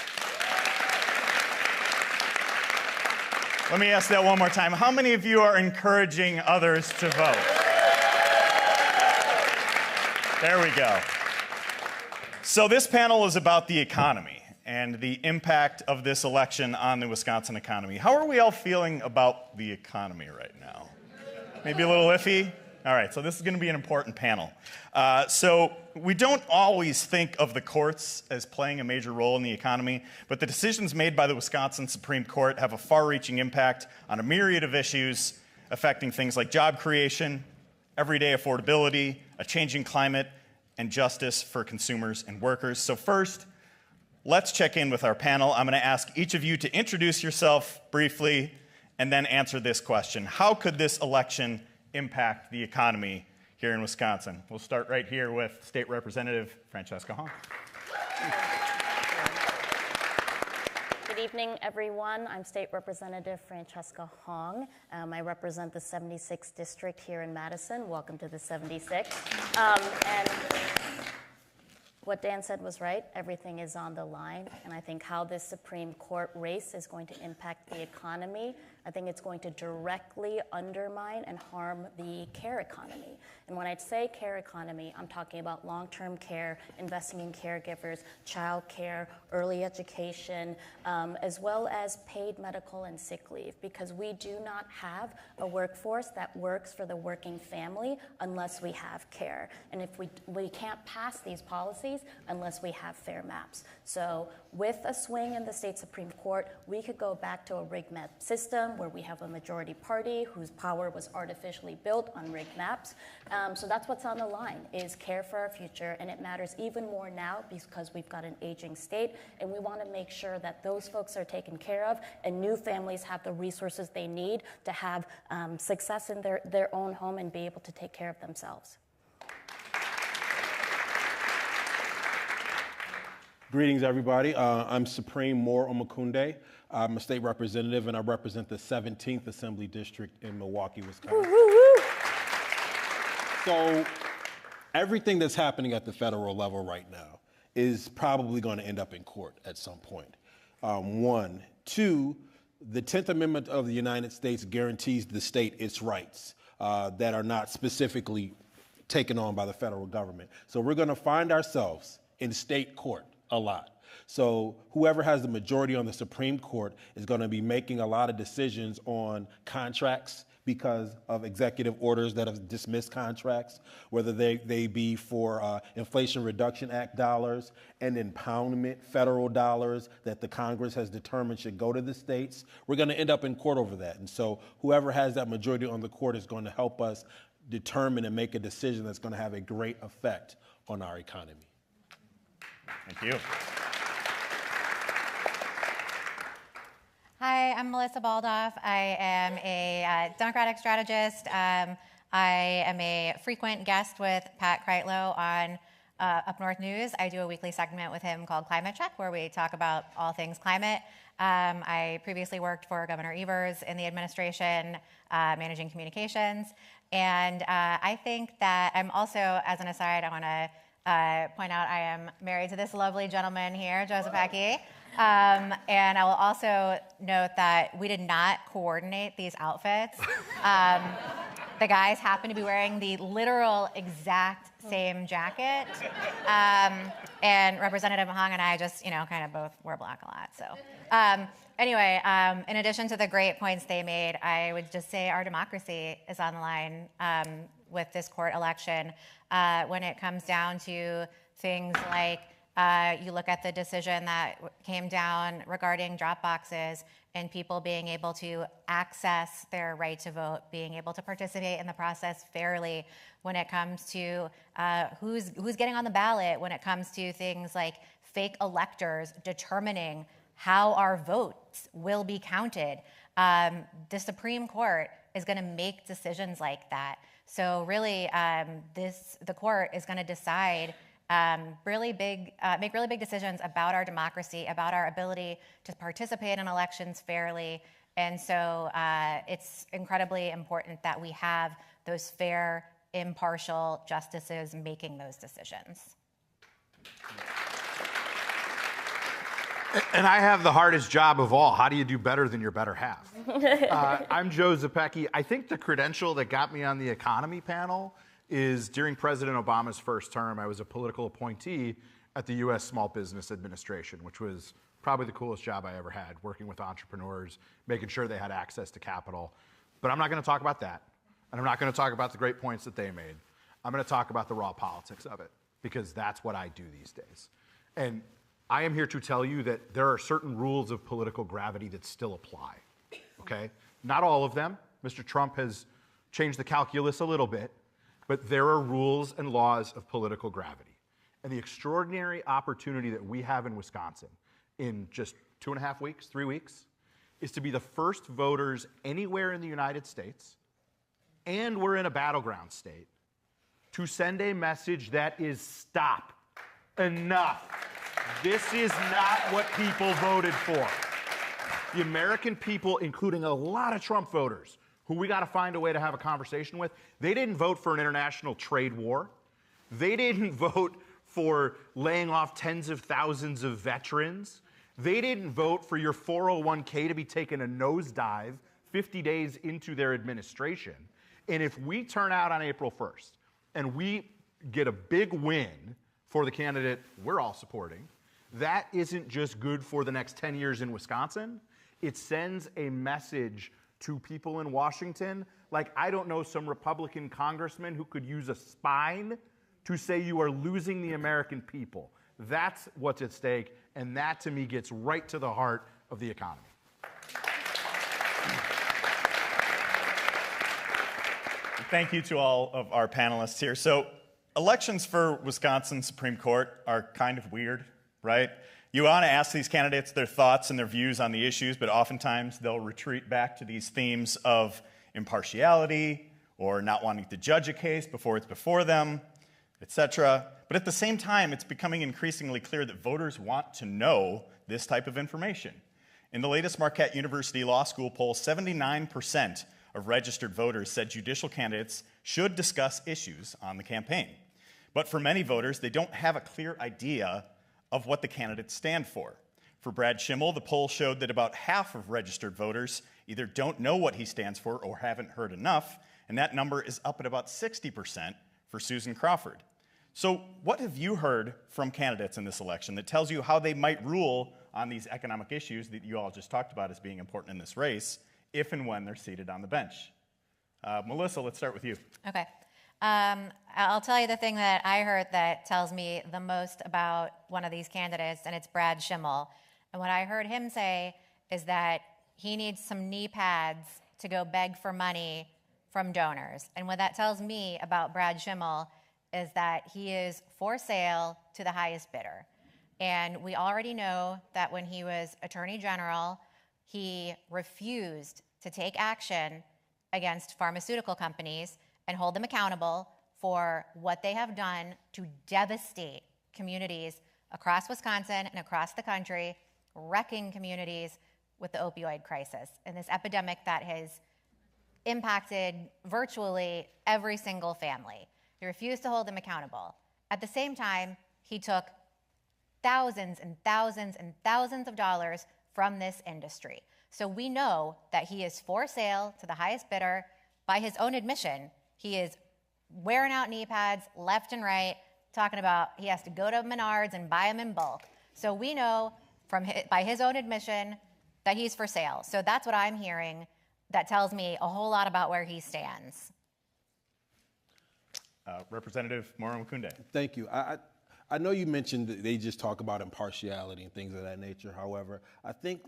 Let me ask that one more time. How many of you are encouraging others to vote? There we go. So this panel is about the economy and the impact of this election on the Wisconsin economy. How are we all feeling about the economy right now? Maybe a little iffy? All right, so this is going to be an important panel. So we don't always think of the courts as playing a major role in the economy, but the decisions made by the Wisconsin Supreme Court have a far-reaching impact on a myriad of issues affecting things like job creation, everyday affordability, a changing climate, and justice for consumers and workers. So first, let's check in with our panel. I'm going to ask each of you to introduce yourself briefly and then answer this question. How could this election impact the economy here in Wisconsin? We'll start right here with State Representative Francesca Hong. Good evening, everyone. I'm State Representative Francesca Hong. I represent the 76th District here in Madison. Welcome to the 76th. And what Dan said was right. Everything is on the line. And I think how this Supreme Court race is going to impact the economy, I think it's going to directly undermine and harm the care economy. And when I say care economy, I'm talking about long-term care, investing in caregivers, child care, early education, as well as paid medical and sick leave, because we do not have a workforce that works for the working family unless we have care. And if we can't pass these policies unless we have fair maps. So with a swing in the state Supreme Court, we could go back to a rigged map system where we have a majority party whose power was artificially built on rigged maps. So that's what's on the line, is care for our future, and it matters even more now because we've got an aging state, and we want to make sure that those folks are taken care of and new families have the resources they need to have success in their own home and be able to take care of themselves. Greetings, everybody. I'm Supreme Moore Omakunde. I'm a state representative, and I represent the 17th Assembly District in Milwaukee, Wisconsin. So everything that's happening at the federal level right now is probably going to end up in court at some point. One. Two, the 10th Amendment of the United States guarantees the state its rights that are not specifically taken on by the federal government. So we're going to find ourselves in state court a lot. So whoever has the majority on the Supreme Court is going to be making a lot of decisions on contracts because of executive orders that have dismissed contracts, whether they be for Inflation Reduction Act dollars and impoundment federal dollars that the Congress has determined should go to the states. We're going to end up in court over that. And so whoever has that majority on the court is going to help us determine and make a decision that's going to have a great effect on our economy. Thank you. Hi, I'm Melissa Baldoff. I am a Democratic strategist. I am a frequent guest with Pat Kreitlow on Up North News. I do a weekly segment with him called Climate Check, where we talk about all things climate. I previously worked for Governor Evers in the administration, managing communications. And I think that I'm also, as an aside, I want to point out I am married to this lovely gentleman here, Joseph Ecke. And I will also note that we did not coordinate these outfits. The guys happen to be wearing the literal exact same jacket. And Representative Hong and I just, kind of both wear black a lot. So anyway, in addition to the great points they made, I would just say our democracy is on the line with this court election when it comes down to things like you look at the decision that came down regarding drop boxes and people being able to access their right to vote, being able to participate in the process fairly when it comes to who's getting on the ballot, when it comes to things like fake electors determining how our votes will be counted. The Supreme Court is going to make decisions like that. So really, the court is going to decide make really big decisions about our democracy, about our ability to participate in elections fairly. And so it's incredibly important that we have those fair, impartial justices making those decisions. And I have the hardest job of all. How do you do better than your better half? I'm Joe Zepecki. I think the credential that got me on the economy panel is during President Obama's first term, I was a political appointee at the U.S. Small Business Administration, which was probably the coolest job I ever had, working with entrepreneurs, making sure they had access to capital. But I'm not going to talk about that. And I'm not going to talk about the great points that they made. I'm going to talk about the raw politics of it, because that's what I do these days. And I am here to tell you that there are certain rules of political gravity that still apply, okay? Not all of them. Mr. Trump has changed the calculus a little bit, but there are rules and laws of political gravity. And the extraordinary opportunity that we have in Wisconsin in just 2.5 weeks, 3 weeks, is to be the first voters anywhere in the United States, and we're in a battleground state, to send a message that is stop, enough. This is not what people voted for. The American people, including a lot of Trump voters, who we got to find a way to have a conversation with, they didn't vote for an international trade war. They didn't vote for laying off tens of thousands of veterans. They didn't vote for your 401k to be taking a nosedive 50 days into their administration. And if we turn out on April 1st and we get a big win for the candidate we're all supporting, that isn't just good for the next 10 years in Wisconsin. It sends a message to people in Washington, like I don't know some Republican congressman who could use a spine to say you are losing the American people. That's what's at stake, and that to me gets right to the heart of the economy. Thank you to all of our panelists here. So elections for Wisconsin Supreme Court are kind of weird, right? You want to ask these candidates their thoughts and their views on the issues, but oftentimes they'll retreat back to these themes of impartiality or not wanting to judge a case before it's before them, etc. But at the same time, it's becoming increasingly clear that voters want to know this type of information. In the latest Marquette University Law School poll, 79% of registered voters said judicial candidates should discuss issues on the campaign. But for many voters, they don't have a clear idea of what the candidates stand for. For Brad Schimmel, the poll showed that about half of registered voters either don't know what he stands for or haven't heard enough, and that number is up at about 60% for Susan Crawford. So what have you heard from candidates in this election that tells you how they might rule on these economic issues that you all just talked about as being important in this race, if and when they're seated on the bench? Melissa, let's start with you. Okay. I'll tell you the thing that I heard that tells me the most about one of these candidates, and it's Brad Schimmel. And what I heard him say is that he needs some knee pads to go beg for money from donors. And what that tells me about Brad Schimmel is that he is for sale to the highest bidder. And we already know that when he was Attorney General, he refused to take action against pharmaceutical companies and hold them accountable for what they have done to devastate communities across Wisconsin and across the country, wrecking communities with the opioid crisis and this epidemic that has impacted virtually every single family. He refused to hold them accountable. At the same time, he took thousands and thousands and thousands of dollars from this industry. So we know that he is for sale to the highest bidder. By his own admission, he is wearing out knee pads left and right, talking about he has to go to Menards and buy them in bulk. So we know by his own admission that he's for sale. So that's what I'm hearing. That tells me a whole lot about where he stands. Representative Maura Mukunde. Thank you. I know you mentioned that they just talk about impartiality and things of that nature. However, I think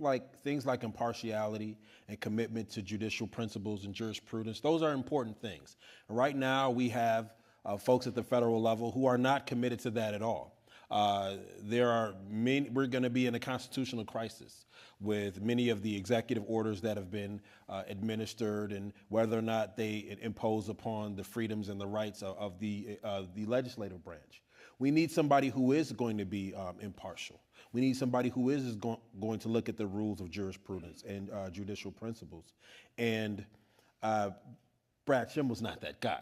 things like impartiality and commitment to judicial principles and jurisprudence, those are important things. And right now we have folks at the federal level who are not committed to that at all. We're going to be in a constitutional crisis with many of the executive orders that have been administered and whether or not they impose upon the freedoms and the rights of the legislative branch. We need somebody who is going to be impartial. We need somebody who is going to look at the rules of jurisprudence and judicial principles. And Brad Schimmel's not that guy,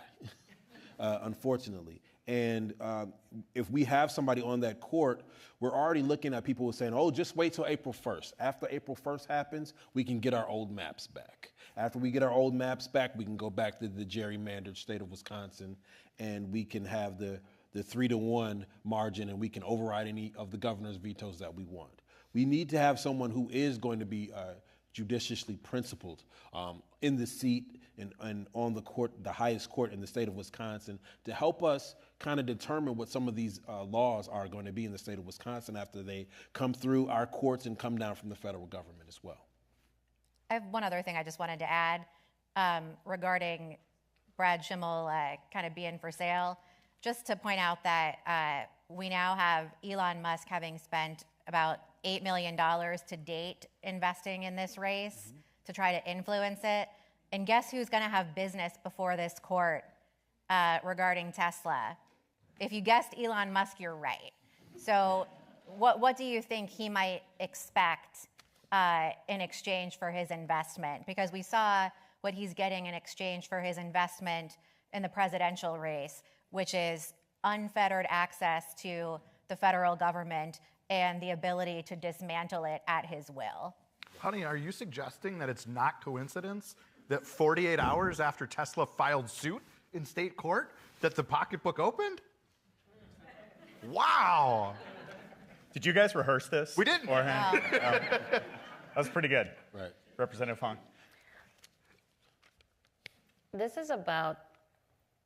unfortunately. And if we have somebody on that court, we're already looking at people saying, oh, just wait till April 1st. After April 1st happens, we can get our old maps back. After we get our old maps back, we can go back to the gerrymandered state of Wisconsin, and we can have the 3-to-1 margin, and we can override any of the governor's vetoes that we want. We need to have someone who is going to be judiciously principled in the seat and on the court, the highest court in the state of Wisconsin, to help us kind of determine what some of these laws are going to be in the state of Wisconsin after they come through our courts and come down from the federal government as well. I have one other thing I just wanted to add regarding Brad Schimmel kind of being for sale. Just to point out that we now have Elon Musk having spent about $8 million to date investing in this race to try to influence it. And guess who's going to have business before this court regarding Tesla? If you guessed Elon Musk, you're right. So what do you think he might expect in exchange for his investment? Because we saw what he's getting in exchange for his investment in the presidential race, which is unfettered access to the federal government and the ability to dismantle it at his will. Honey, are you suggesting that it's not coincidence that 48 hours after Tesla filed suit in state court that the pocketbook opened? Wow. Did you guys rehearse this? We didn't. Beforehand? That was pretty good. Right. Representative Hong. This is about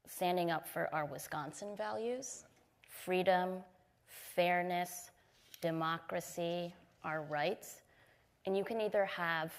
standing up for our Wisconsin values: freedom, fairness, democracy, our rights. And you can either have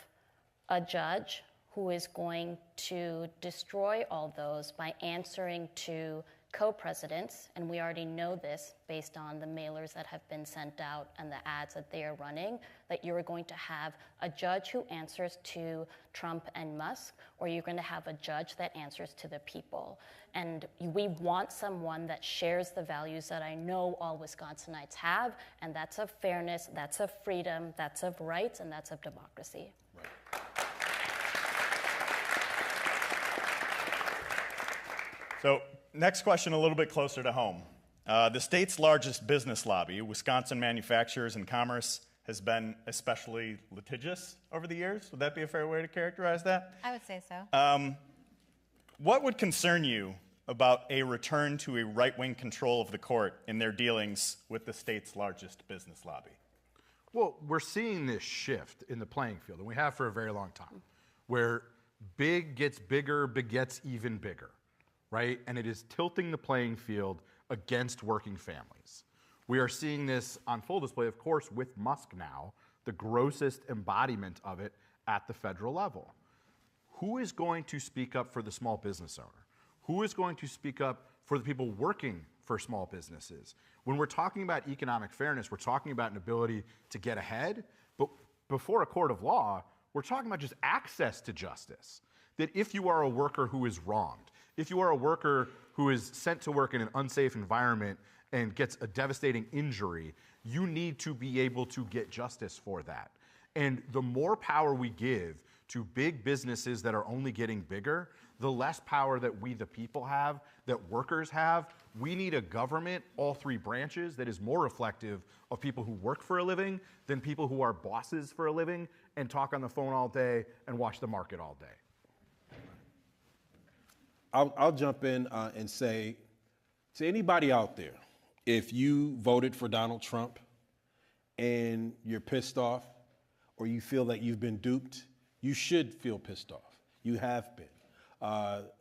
a judge who is going to destroy all those by answering to co-presidents, and we already know this based on the mailers that have been sent out and the ads that they are running, that you're going to have a judge who answers to Trump and Musk, or you're going to have a judge that answers to the people. And we want someone that shares the values that I know all Wisconsinites have, and that's of fairness, that's of freedom, that's of rights, and that's of democracy. Right. So next question, a little bit closer to home. The state's largest business lobby, Wisconsin Manufacturers and Commerce, has been especially litigious over the years. Would that be a fair way to characterize that? I would say so. What would concern you about a return to a right-wing control of the court in their dealings with the state's largest business lobby? Well, we're seeing this shift in the playing field, and we have for a very long time, where big gets bigger, begets even bigger, right? And it is tilting the playing field against working families. We are seeing this on full display, of course, with Musk now, the grossest embodiment of it at the federal level. Who is going to speak up for the small business owner? Who is going to speak up for the people working for small businesses? When we're talking about economic fairness, we're talking about an ability to get ahead, but before a court of law, we're talking about just access to justice. That if you are a worker who is wronged, if you are a worker who is sent to work in an unsafe environment and gets a devastating injury, you need to be able to get justice for that. And the more power we give to big businesses that are only getting bigger, the less power that we, the people, have, that workers have. We need a government, all three branches, that is more reflective of people who work for a living than people who are bosses for a living and talk on the phone all day and watch the market all day. I'll jump in and say to anybody out there, if you voted for Donald Trump and you're pissed off or you feel that you've been duped, you should feel pissed off. You have been.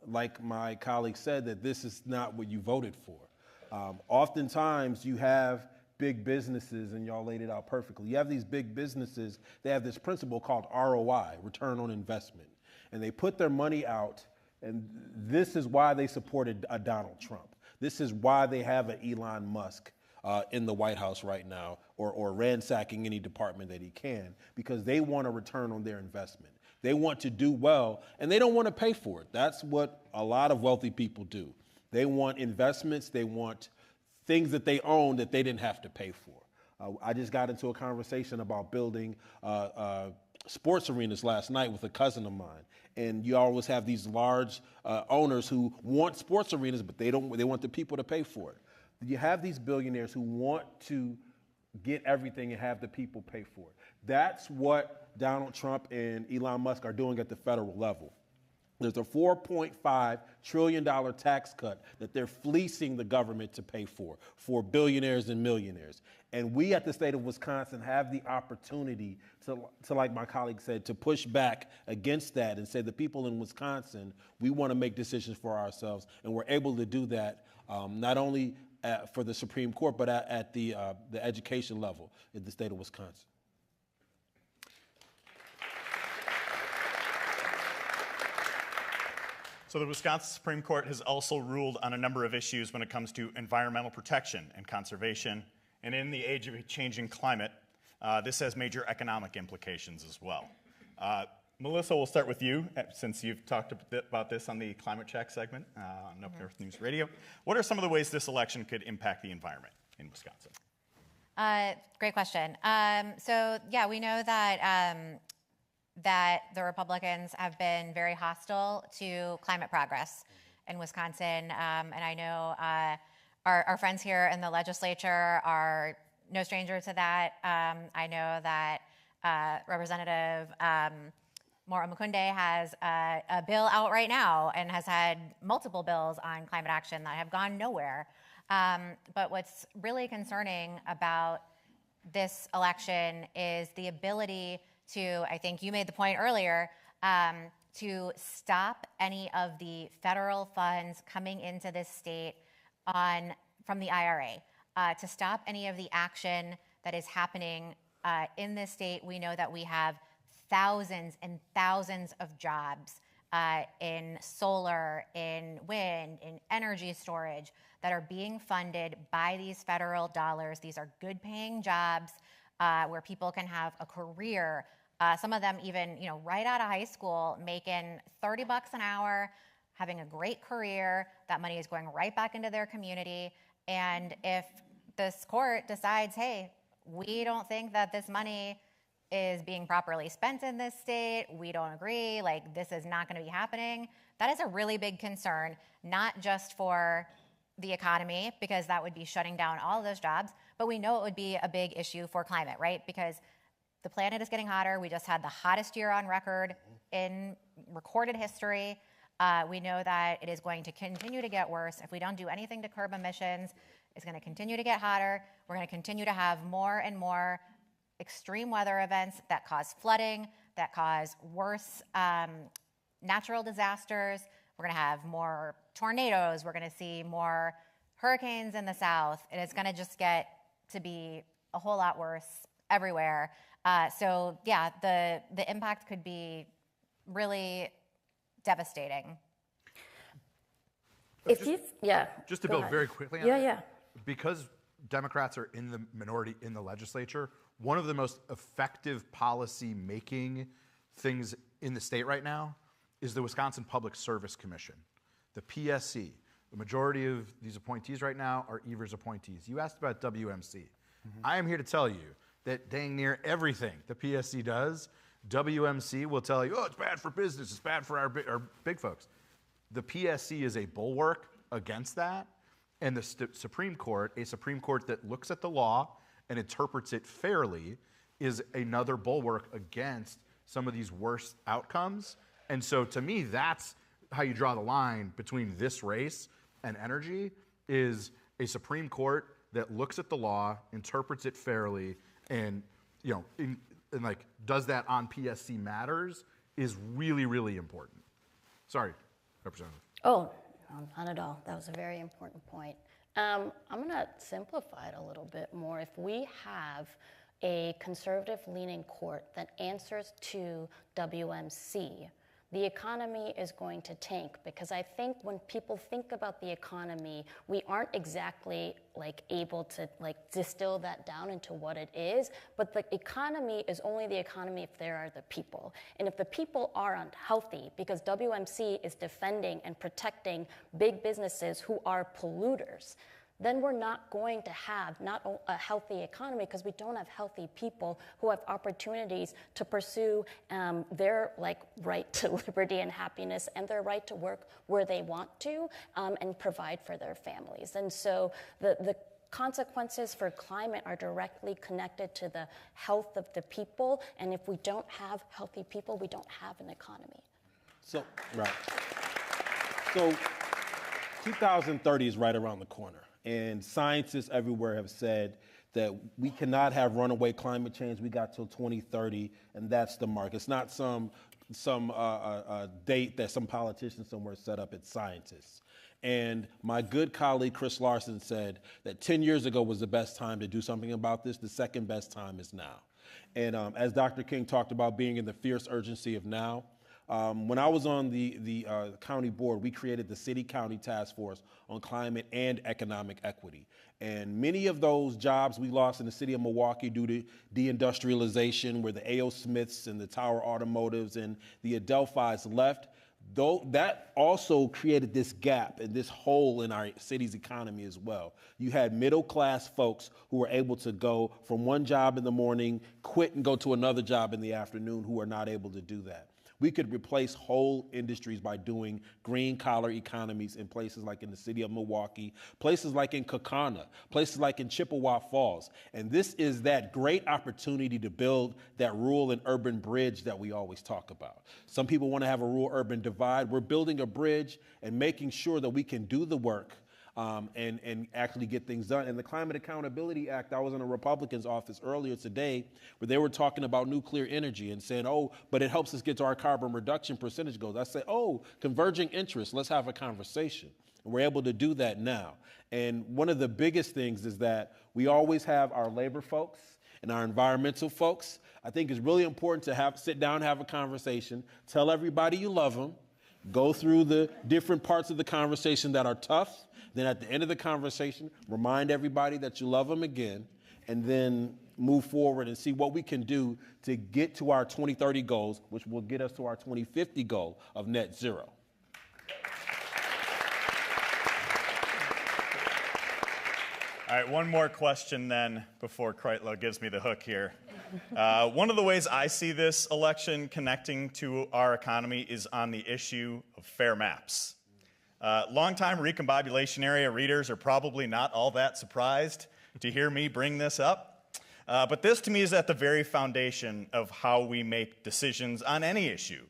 Like my colleague said, that this is not what you voted for. Oftentimes you have big businesses, and y'all laid it out perfectly. You have these big businesses, they have this principle called ROI, return on investment. And they put their money out, and this is why they supported Donald Trump. This is why they have an Elon Musk in the White House right now, or ransacking any department that he can, because they want a return on their investment. They want to do well, and they don't want to pay for it. That's what a lot of wealthy people do. They want investments, they want things that they own that they didn't have to pay for. I just got into a conversation about building sports arenas last night with a cousin of mine. And you always have these large owners who want sports arenas, but they want the people to pay for it. You have these billionaires who want to get everything and have the people pay for it. That's what Donald Trump and Elon Musk are doing at the federal level. There's a $4.5 trillion tax cut that they're fleecing the government to pay for billionaires and millionaires. And we at the state of Wisconsin have the opportunity to, like my colleague said, to push back against that and say the people in Wisconsin, we want to make decisions for ourselves. And we're able to do that not only for the Supreme Court, but at the education level in the state of Wisconsin. So the Wisconsin Supreme Court has also ruled on a number of issues when it comes to environmental protection and conservation. And in the age of a changing climate, this has major economic implications as well. Melissa, we'll start with you, since you've talked a bit about this on the Climate Check segment on Up North News Radio. What are some of the ways this election could impact the environment in Wisconsin? Great question. So yeah, we know that that the Republicans have been very hostile to climate progress in Wisconsin. And I know our friends here in the legislature are no stranger to that. I know that Representative Maura Mukunde has a bill out right now and has had multiple bills on climate action that have gone nowhere. But what's really concerning about this election is the ability to, I think you made the point earlier, to stop any of the federal funds coming into this state from the IRA, to stop any of the action that is happening in this state. We know that we have thousands and thousands of jobs in solar, in wind, in energy storage that are being funded by these federal dollars. These are good paying jobs where people can have a career. Some of them even, right out of high school, making $30 an hour, having a great career. That money is going right back into their community. And if this court decides, hey, we don't think that this money is being properly spent in this state, we don't agree, like this is not going to be happening, that is a really big concern, not just for the economy, because that would be shutting down all of those jobs, but we know it would be a big issue for climate, right? Because the planet is getting hotter. We just had the hottest year on record in recorded history. We know that it is going to continue to get worse. If we don't do anything to curb emissions, it's going to continue to get hotter. We're going to continue to have more and more extreme weather events that cause flooding, that cause worse natural disasters. We're going to have more tornadoes. We're going to see more hurricanes in the south. And it's going to just get to be a whole lot worse everywhere. So yeah, the impact could be really devastating. Just to build very quickly on that, because Democrats are in the minority in the legislature, one of the most effective policy making things in the state right now is the Wisconsin Public Service Commission, the PSC. The majority of these appointees right now are Evers appointees. You asked about WMC. I am here to tell you that dang near everything the PSC does, WMC will tell you, oh, it's bad for business, it's bad for our big folks. The PSC is a bulwark against that, and the Supreme Court, a Supreme Court that looks at the law and interprets it fairly, is another bulwark against some of these worst outcomes. And so to me, that's how you draw the line between this race and energy, is a Supreme Court that looks at the law, interprets it fairly, and does that on PSC matters is really, really important. Sorry, Representative. Oh, no, not at all. That was a very important point. I'm going to simplify it a little bit more. If we have a conservative-leaning court that answers to WMC, the economy is going to tank, because I think when people think about the economy, we aren't exactly able to distill that down into what it is, but the economy is only the economy if there are the people. And if the people are unhealthy, because WMC is defending and protecting big businesses who are polluters, then we're not going to have not a healthy economy, because we don't have healthy people who have opportunities to pursue their right to liberty and happiness and their right to work where they want to and provide for their families. And so the consequences for climate are directly connected to the health of the people, and if we don't have healthy people, we don't have an economy. So 2030 is right around the corner. And scientists everywhere have said that we cannot have runaway climate change. We got till 2030, and that's the mark. It's not some date that some politician somewhere set up. It's scientists. And my good colleague Chris Larson said that 10 years ago was the best time to do something about this. The second best time is now. And as Dr. King talked about being in the fierce urgency of now, when I was on the county board, we created the City-County Task Force on Climate and Economic Equity. And many of those jobs we lost in the city of Milwaukee due to deindustrialization, where the A.O. Smiths and the Tower Automotives and the Adelphis left, though that also created this gap and this hole in our city's economy as well. You had middle-class folks who were able to go from one job in the morning, quit and go to another job in the afternoon, who are not able to do that. We could replace whole industries by doing green-collar economies in places like in the city of Milwaukee, places like in Kaukauna, places like in Chippewa Falls. And this is that great opportunity to build that rural and urban bridge that we always talk about. Some people want to have a rural-urban divide. We're building a bridge and making sure that we can do the work and actually get things done. And the Climate Accountability Act, I was in a Republican's office earlier today where they were talking about nuclear energy and saying, oh, but it helps us get to our carbon reduction percentage goals. I say, oh, converging interests, let's have a conversation. And we're able to do that now. And one of the biggest things is that we always have our labor folks and our environmental folks. I think it's really important to sit down and have a conversation, tell everybody you love them, go through the different parts of the conversation that are tough. Then at the end of the conversation, remind everybody that you love them again, and then move forward and see what we can do to get to our 2030 goals, which will get us to our 2050 goal of net zero. All right, one more question then before Kreitlow gives me the hook here. One of the ways I see this election connecting to our economy is on the issue of fair maps. Longtime recombobulation area readers are probably not all that surprised to hear me bring this up. But this to me is at the very foundation of how we make decisions on any issue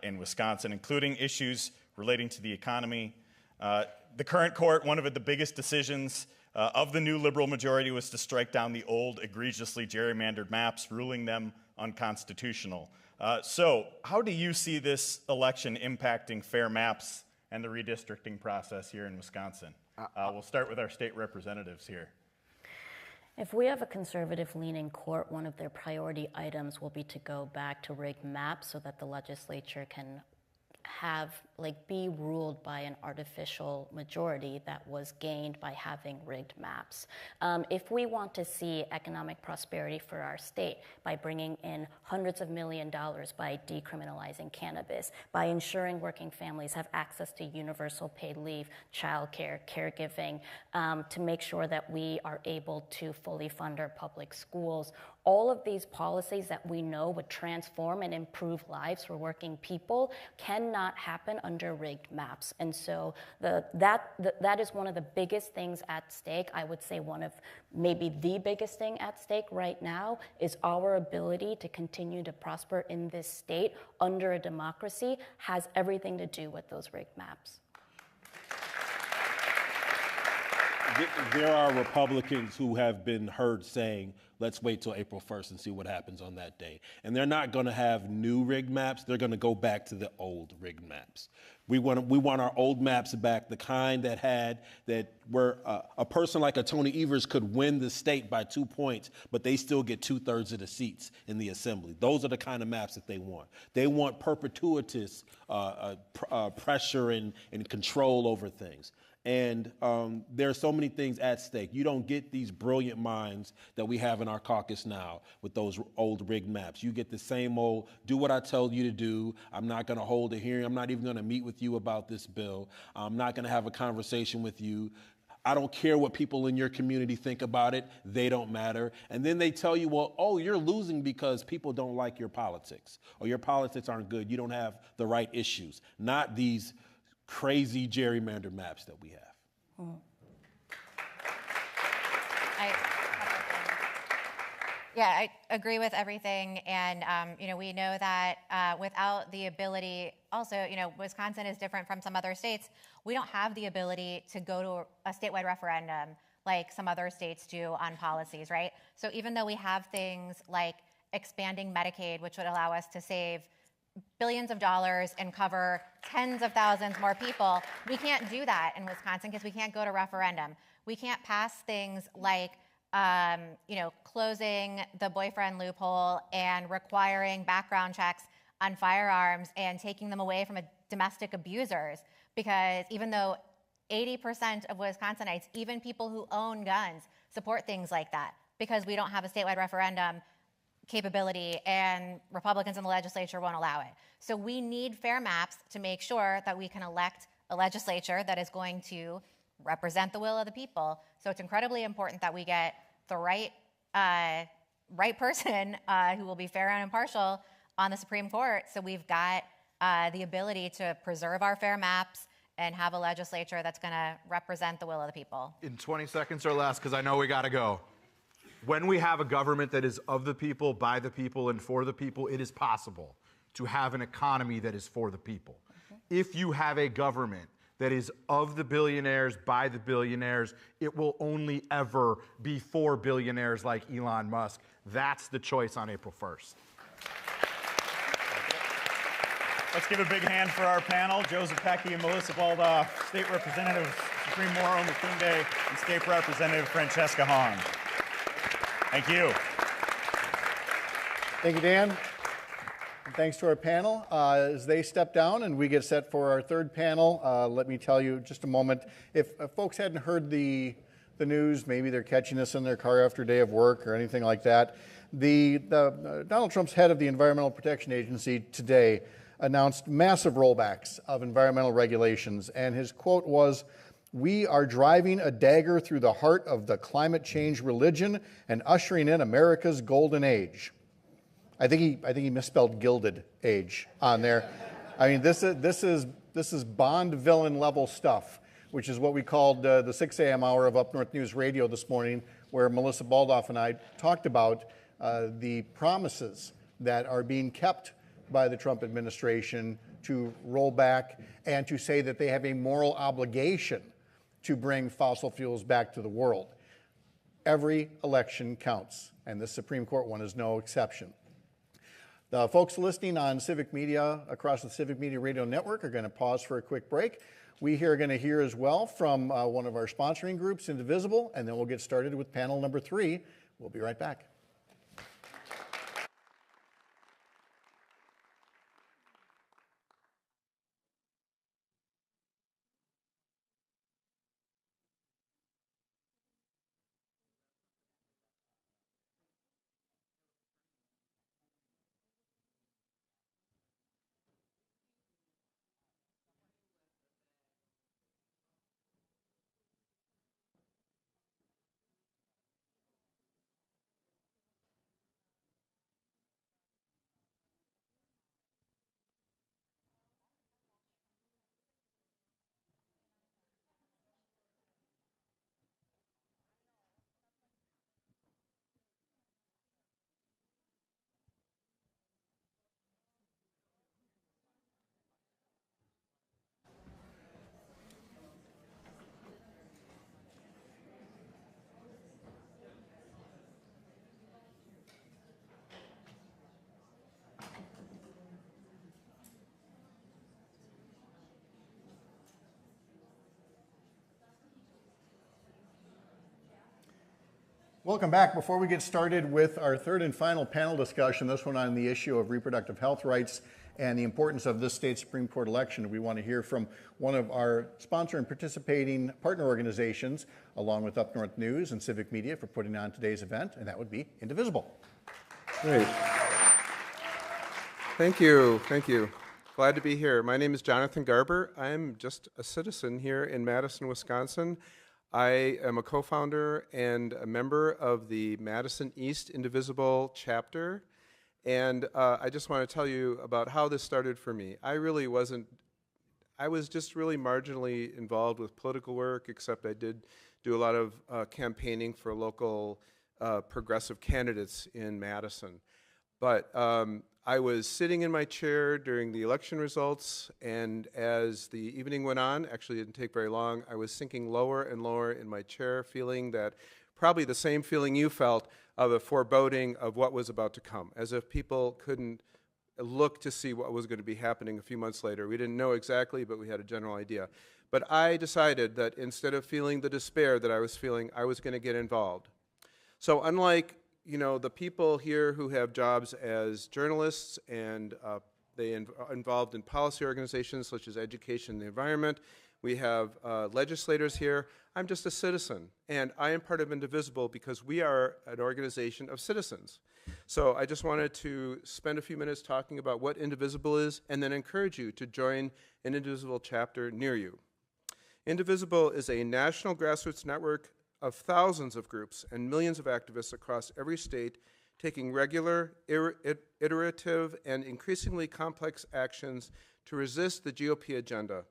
in Wisconsin, including issues relating to the economy. The current court, one of the biggest decisions of the new liberal majority was to strike down the old egregiously gerrymandered maps, ruling them unconstitutional. So how do you see this election impacting fair maps and the redistricting process here in Wisconsin? We'll start with our state representatives here. If we have a conservative-leaning court, one of their priority items will be to go back to rigged maps so that the legislature can have be ruled by an artificial majority that was gained by having rigged maps. If we want to see economic prosperity for our state by bringing in hundreds of $millions by decriminalizing cannabis, by ensuring working families have access to universal paid leave, childcare, caregiving, to make sure that we are able to fully fund our public schools, all of these policies that we know would transform and improve lives for working people cannot happen under rigged maps. And so that is one of the biggest things at stake. I would say one of maybe the biggest thing at stake right now is our ability to continue to prosper in this state under a democracy has everything to do with those rigged maps. There are Republicans who have been heard saying, let's wait till April 1st and see what happens on that day. And they're not going to have new rigged maps. They're going to go back to the old rigged maps. We want our old maps back, the kind that where a person like a Tony Evers could win the state by 2 points, but they still get 2/3 of the seats in the assembly. Those are the kind of maps that they want. They want perpetuitous pressure and control over things. And there are so many things at stake. You don't get these brilliant minds that we have in our caucus now with those old rigged maps. You get the same old, do what I tell you to do. I'm not going to hold a hearing. I'm not even going to meet with you about this bill. I'm not going to have a conversation with you. I don't care what people in your community think about it. They don't matter. And then they tell you, well, oh, you're losing because people don't like your politics, or your politics aren't good. You don't have the right issues. Not these crazy gerrymander maps that we have. I agree with everything, and we know that without the ability, also, Wisconsin is different from some other states. We don't have the ability to go to a statewide referendum like some other states do on policies, right? So even though we have things like expanding Medicaid, which would allow us to save billions of dollars and cover tens of thousands more people, we can't do that in Wisconsin because we can't go to referendum. We can't pass things like closing the boyfriend loophole and requiring background checks on firearms and taking them away from domestic abusers, because even though 80% of Wisconsinites, even people who own guns, support things like that, because we don't have a statewide referendum capability and Republicans in the legislature won't allow it. So we need fair maps to make sure that we can elect a legislature that is going to represent the will of the people. So it's incredibly important that we get the right person who will be fair and impartial on the Supreme Court. So we've got the ability to preserve our fair maps and have a legislature that's going to represent the will of the people. In 20 seconds or less, because I know we got to go. When we have a government that is of the people, by the people, and for the people, it is possible to have an economy that is for the people. If you have a government that is of the billionaires, by the billionaires, it will only ever be for billionaires like Elon Musk. That's the choice on April 1st. Let's give a big hand for our panel, Joe Zepecki and Melissa Baldauf, State Representative Supreme Mauro Makunde, and State Representative Francesca Hong. Thank you. Thank you, Dan. And thanks to our panel. As they step down and we get set for our third panel, let me tell you just a moment, if folks hadn't heard the news, maybe they're catching us in their car after a day of work or anything like that, Donald Trump's head of the Environmental Protection Agency today announced massive rollbacks of environmental regulations, and his quote was, "We are driving a dagger through the heart of the climate change religion and ushering in America's golden age." I think he misspelled gilded age on there. I mean, this is Bond villain level stuff, which is what we called the 6 a.m. hour of Up North News Radio this morning, where Melissa Baldauf and I talked about the promises that are being kept by the Trump administration to roll back and to say that they have a moral obligation to bring fossil fuels back to the world. Every election counts, and this Supreme Court one is no exception. The folks listening on Civic Media across the Civic Media Radio Network are going to pause for a quick break. We here are going to hear as well from one of our sponsoring groups, Indivisible, and then we'll get started with panel number 3. We'll be right back. Welcome back. Before we get started with our third and final panel discussion, this one on the issue of reproductive health rights and the importance of this state Supreme Court election, we want to hear from one of our sponsor and participating partner organizations, along with Up North News and Civic Media, for putting on today's event, and that would be Indivisible. Great. Thank you. Thank you. Glad to be here. My name is Jonathan Garber. I'm just a citizen here in Madison, Wisconsin. I am a co-founder and a member of the Madison East Indivisible chapter. And I just want to tell you about how this started for me. I was just really marginally involved with political work, except I did do a lot of campaigning for local progressive candidates in Madison. But I was sitting in my chair during the election results, and as the evening went on, actually it didn't take very long, I was sinking lower and lower in my chair, feeling that probably the same feeling you felt of a foreboding of what was about to come, as if people couldn't look to see what was going to be happening a few months later. We didn't know exactly, but we had a general idea. But I decided that instead of feeling the despair that I was feeling, I was going to get involved. So unlike the people here who have jobs as journalists and involved in policy organizations such as education and the environment, we have legislators here. I'm just a citizen, and I am part of Indivisible because we are an organization of citizens. So I just wanted to spend a few minutes talking about what Indivisible is and then encourage you to join an Indivisible chapter near you. Indivisible is a national grassroots network of thousands of groups and millions of activists across every state taking regular, iterative, and increasingly complex actions to resist the GOP agenda,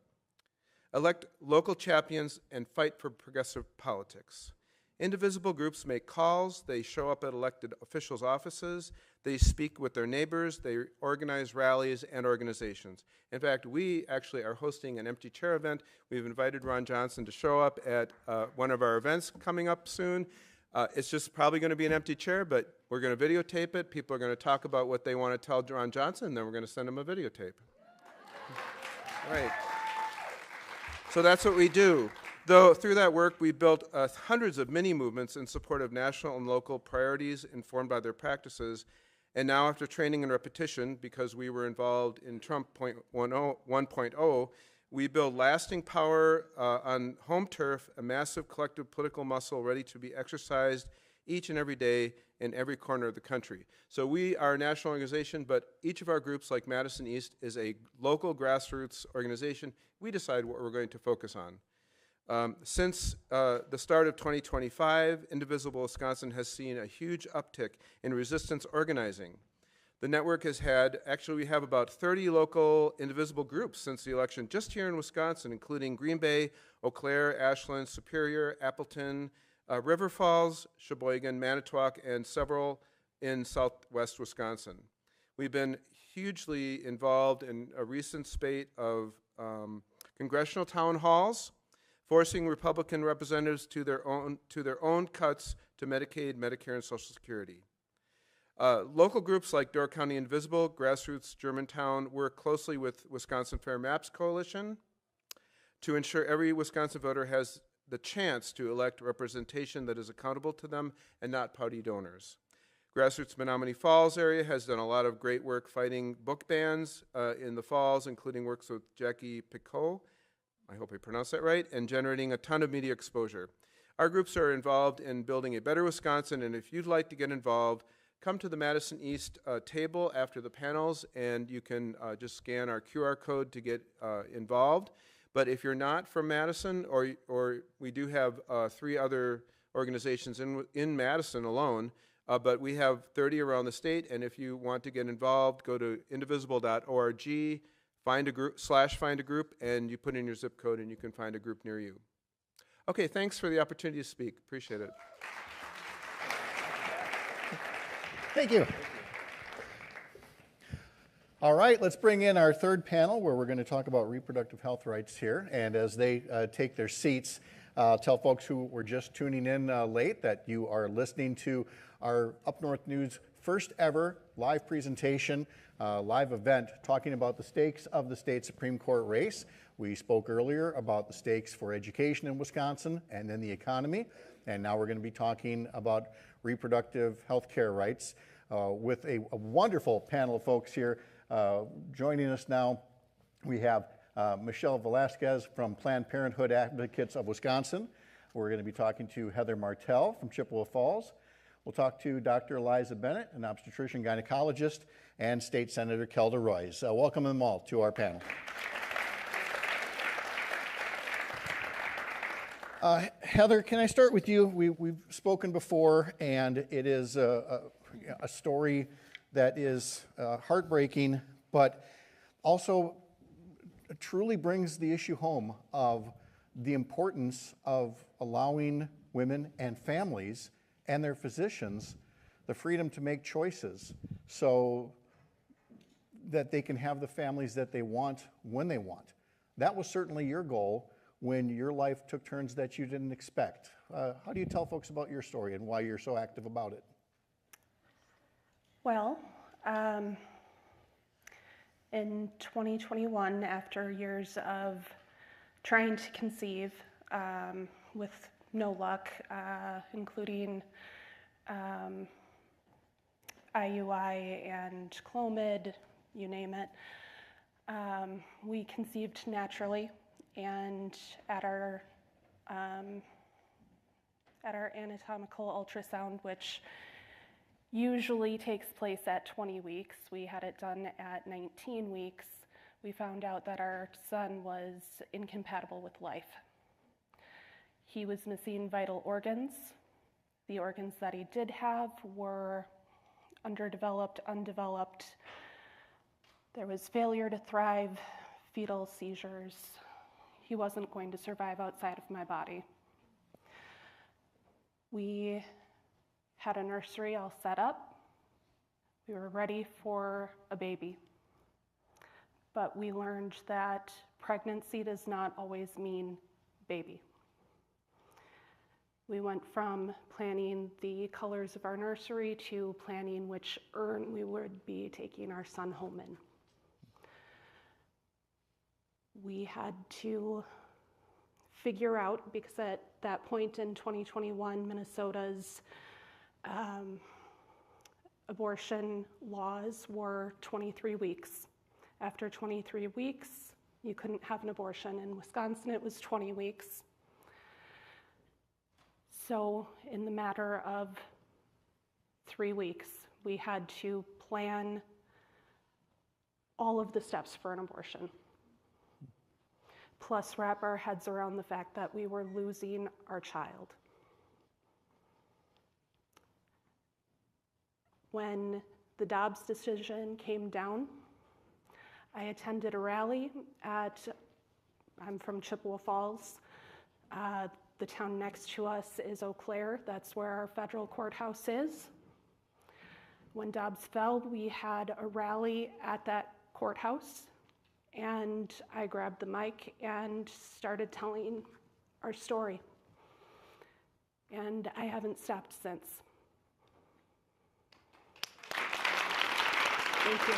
elect local champions, and fight for progressive politics. Indivisible groups make calls, they show up at elected officials' offices, they speak with their neighbors, they organize rallies and organizations. In fact, we actually are hosting an empty chair event. We've invited Ron Johnson to show up at one of our events coming up soon. It's just probably going to be an empty chair, but we're going to videotape it. People are going to talk about what they want to tell Ron Johnson, and then we're going to send him a videotape. Right. So that's what we do. Though through that work, we built hundreds of mini movements in support of national and local priorities informed by their practices. And now after training and repetition, because we were involved in Trump 1.0, we build lasting power on home turf, a massive collective political muscle ready to be exercised each and every day in every corner of the country. So we are a national organization, but each of our groups, like Madison East, is a local grassroots organization. We decide what we're going to focus on. Since the start of 2025, Indivisible Wisconsin has seen a huge uptick in resistance organizing. The network has had, actually we have about 30 local Indivisible groups since the election just here in Wisconsin, including Green Bay, Eau Claire, Ashland, Superior, Appleton, River Falls, Sheboygan, Manitowoc, and several in southwest Wisconsin. We've been hugely involved in a recent spate of congressional town halls, forcing Republican representatives to their own cuts to Medicaid, Medicare, and Social Security. Local groups like Door County Indivisible, Grassroots Germantown work closely with Wisconsin Fair Maps Coalition to ensure every Wisconsin voter has the chance to elect representation that is accountable to them and not party donors. Grassroots Menominee Falls area has done a lot of great work fighting book bans in the falls, including works with Jackie Picot, I hope I pronounced that right, and generating a ton of media exposure. Our groups are involved in building a better Wisconsin, and if you'd like to get involved, come to the Madison East table after the panels, and you can just scan our QR code to get involved. But if you're not from Madison, or we do have 3 other organizations in Madison alone, but we have 30 around the state, and if you want to get involved, go to indivisible.org, find a group, and you put in your zip code, and you can find a group near you. Okay, thanks for the opportunity to speak. Appreciate it. Thank you. All right, let's bring in our third panel where we're going to talk about reproductive health rights here. And as they take their seats, tell folks who were just tuning in late that you are listening to our Up North News first ever live presentation, live event talking about the stakes of the state Supreme Court race. We spoke earlier about the stakes for education in Wisconsin and then the economy. And now we're going to be talking about reproductive health care rights with a wonderful panel of folks here. Joining us now, we have Michelle Velasquez from Planned Parenthood Advocates of Wisconsin. We're going to be talking to Heather Martell from Chippewa Falls. We'll talk to Dr. Eliza Bennett, an obstetrician gynecologist, and State Senator Kelda Roys. Welcome them all to our panel. Heather, can I start with you? We've spoken before, and it is a story that is heartbreaking, but also truly brings the issue home of the importance of allowing women and families and their physicians the freedom to make choices so that they can have the families that they want when they want. That was certainly your goal when your life took turns that you didn't expect. How do you tell folks about your story and why you're so active about it? Well, in 2021, after years of trying to conceive with no luck, including IUI and Clomid, you name it, we conceived naturally, and at our anatomical ultrasound, which usually takes place at 20 weeks, we had it done at 19 weeks, we found out that our son was incompatible with life. He was missing vital organs. The organs that he did have were underdeveloped, undeveloped. There was failure to thrive, fetal seizures. He wasn't going to survive outside of my body. We had a nursery all set up. We were ready for a baby. But we learned that pregnancy does not always mean baby. We went from planning the colors of our nursery to planning which urn we would be taking our son home in. We had to figure out, because at that point in 2021, Minnesota's abortion laws were 23 weeks. After 23 weeks, you couldn't have an abortion. In Wisconsin, it was 20 weeks. So in the matter of 3 weeks, we had to plan all of the steps for an abortion, plus wrap our heads around the fact that we were losing our child. When the Dobbs decision came down, I attended a rally I'm from Chippewa Falls. The town next to us is Eau Claire. That's where our federal courthouse is. When Dobbs fell, we had a rally at that courthouse, and I grabbed the mic and started telling our story. And I haven't stopped since. Thank you.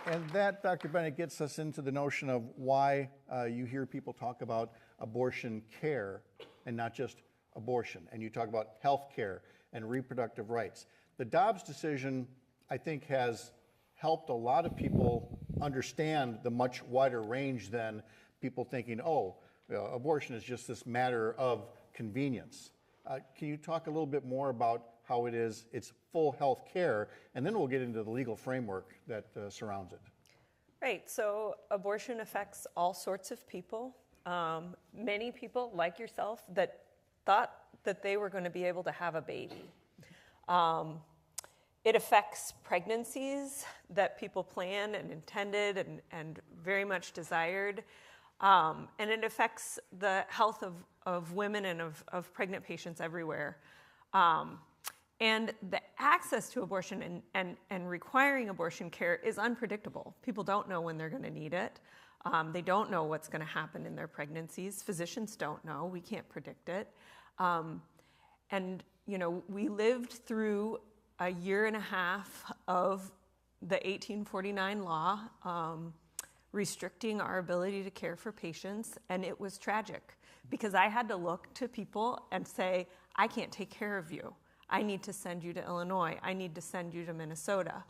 And that, Dr. Bennett, gets us into the notion of why you hear people talk about abortion care and not just abortion. And you talk about health care and reproductive rights. The Dobbs decision, I think, has helped a lot of people understand the much wider range than people thinking, oh, abortion is just this matter of convenience. Can you talk a little bit more about how it's full health care, and then we'll get into the legal framework that surrounds it. Right, so abortion affects all sorts of people. Many people, like yourself, that thought that they were going to be able to have a baby. It affects pregnancies that people planned and intended and very much desired. And it affects the health of women and of pregnant patients everywhere. And the access to abortion and requiring abortion care is unpredictable. People don't know when they're going to need it. They don't know what's going to happen in their pregnancies. Physicians don't know. We can't predict it. And, you know, we lived through a year and a half of the 1849 law restricting our ability to care for patients, and it was tragic. because I had to look to people and say, I can't take care of you. I need to send you to Illinois. I need to send you to Minnesota.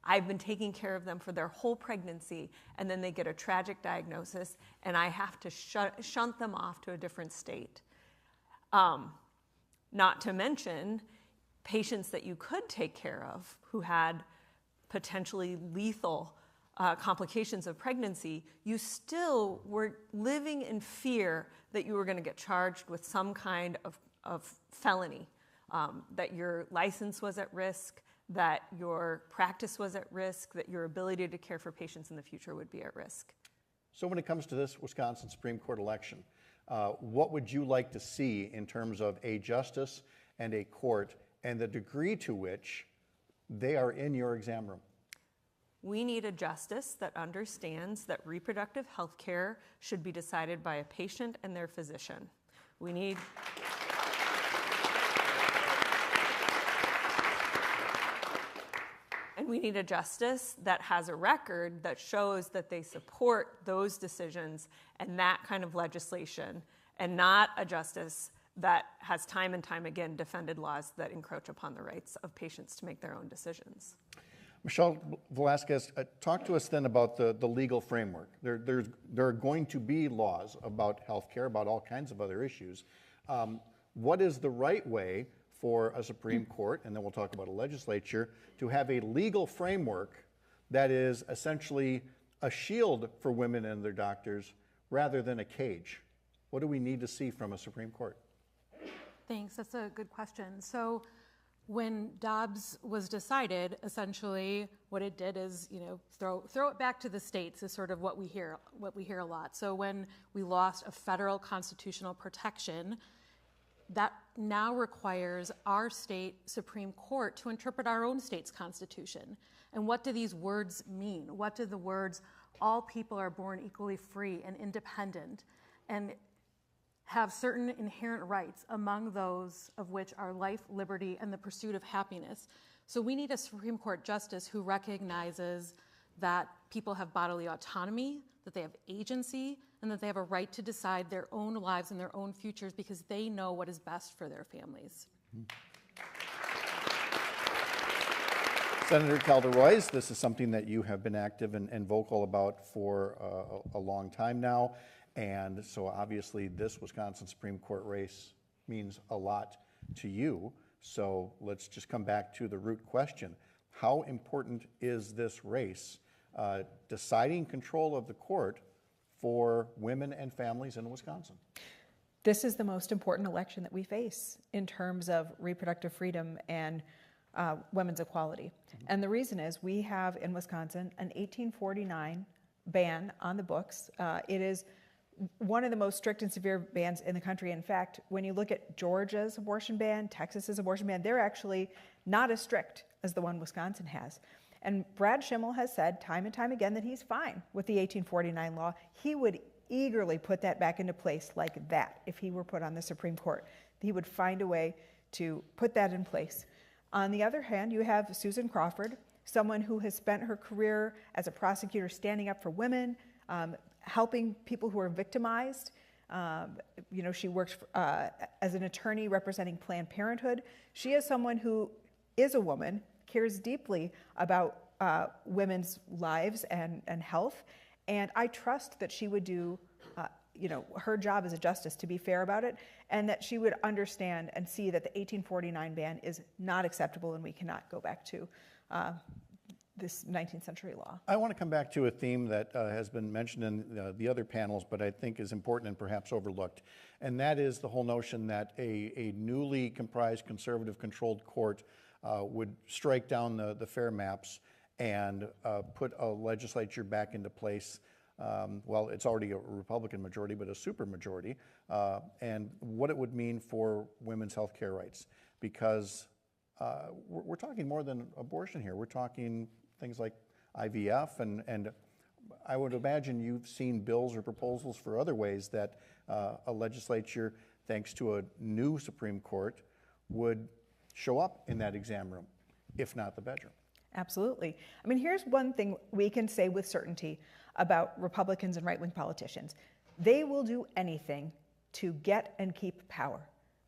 I've been taking care of them for their whole pregnancy, and then they get a tragic diagnosis, and I have to shunt them off to a different state. Not to mention patients that you could take care of who had potentially lethal complications of pregnancy, you still were living in fear that you were going to get charged with some kind of felony, that your license was at risk, that your practice was at risk, that your ability to care for patients in the future would be at risk. So when it comes to this Wisconsin Supreme Court election, what would you like to see in terms of a justice and a court and the degree to which they are in your exam room? We need a justice that understands that reproductive health care should be decided by a patient and their physician. We need a justice that has a record that shows that they support those decisions and that kind of legislation, and not a justice that has time and time again defended laws that encroach upon the rights of patients to make their own decisions. Michelle Velasquez, talk to us then about the legal framework. There are going to be laws about healthcare, about all kinds of other issues. What is the right way for a Supreme Court, and then we'll talk about a legislature, to have a legal framework that is essentially a shield for women and their doctors rather than a cage? What do we need to see from a Supreme Court? Thanks, that's a good question. So when Dobbs was decided, essentially what it did is, throw it back to the states is sort of what we hear a lot. So when we lost a federal constitutional protection, that now requires our state Supreme Court to interpret our own state's constitution. And what do these words mean? What do the words, all people are born equally free and independent, and have certain inherent rights, among those of which are life, liberty, and the pursuit of happiness. So we need a Supreme Court justice who recognizes that people have bodily autonomy, that they have agency, and that they have a right to decide their own lives and their own futures because they know what is best for their families. Senator Calderoy, this is something that you have been active and vocal about for a long time now. And so obviously this Wisconsin Supreme Court race means a lot to you. So let's just come back to the root question. How important is this race, deciding control of the court for women and families in Wisconsin? This is the most important election that we face in terms of reproductive freedom and women's equality. And the reason is we have in Wisconsin an 1849 ban on the books. It is one of the most strict and severe bans in the country. In fact, when you look at Georgia's abortion ban, Texas's abortion ban, they're actually not as strict as the one Wisconsin has. And Brad Schimmel has said time and time again that he's fine with the 1849 law. He would eagerly put that back into place like that if he were put on the Supreme Court. He would find a way to put that in place. On the other hand, you have Susan Crawford, someone who has spent her career as a prosecutor standing up for women, helping people who are victimized. She works as an attorney representing Planned Parenthood. She is someone who is a woman, cares deeply about women's lives and health, and I trust that she would do her job as a justice to be fair about it, and that she would understand and see that the 1849 ban is not acceptable and we cannot go back to this 19th century law. I want to come back to a theme that has been mentioned in the other panels, but I think is important and perhaps overlooked, and that is the whole notion that a newly comprised conservative-controlled court would strike down the FAIR maps and put a legislature back into place. Well, it's already a Republican majority, but a supermajority, and what it would mean for women's health care rights, because we're talking more than abortion here. We're talking things like IVF, and I would imagine you've seen bills or proposals for other ways that a legislature, thanks to a new Supreme Court, would show up in that exam room, if not the bedroom. Absolutely. I mean, here's one thing we can say with certainty about Republicans and right-wing politicians. They will do anything to get and keep power.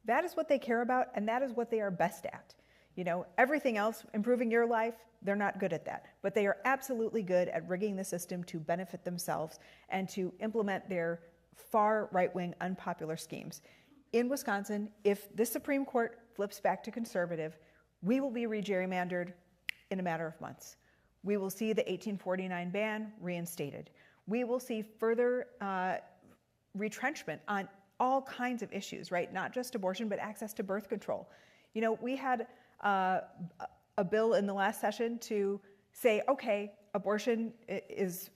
That is what they care about, and that is what they are best at. You know, everything else, improving your life, they're not good at that. But they are absolutely good at rigging the system to benefit themselves and to implement their far right-wing unpopular schemes. In Wisconsin, if the Supreme Court flips back to conservative, we will be re-gerrymandered in a matter of months. We will see the 1849 ban reinstated. We will see further retrenchment on all kinds of issues, right? Not just abortion, but access to birth control. You know, we had a bill in the last session to say, okay, abortion is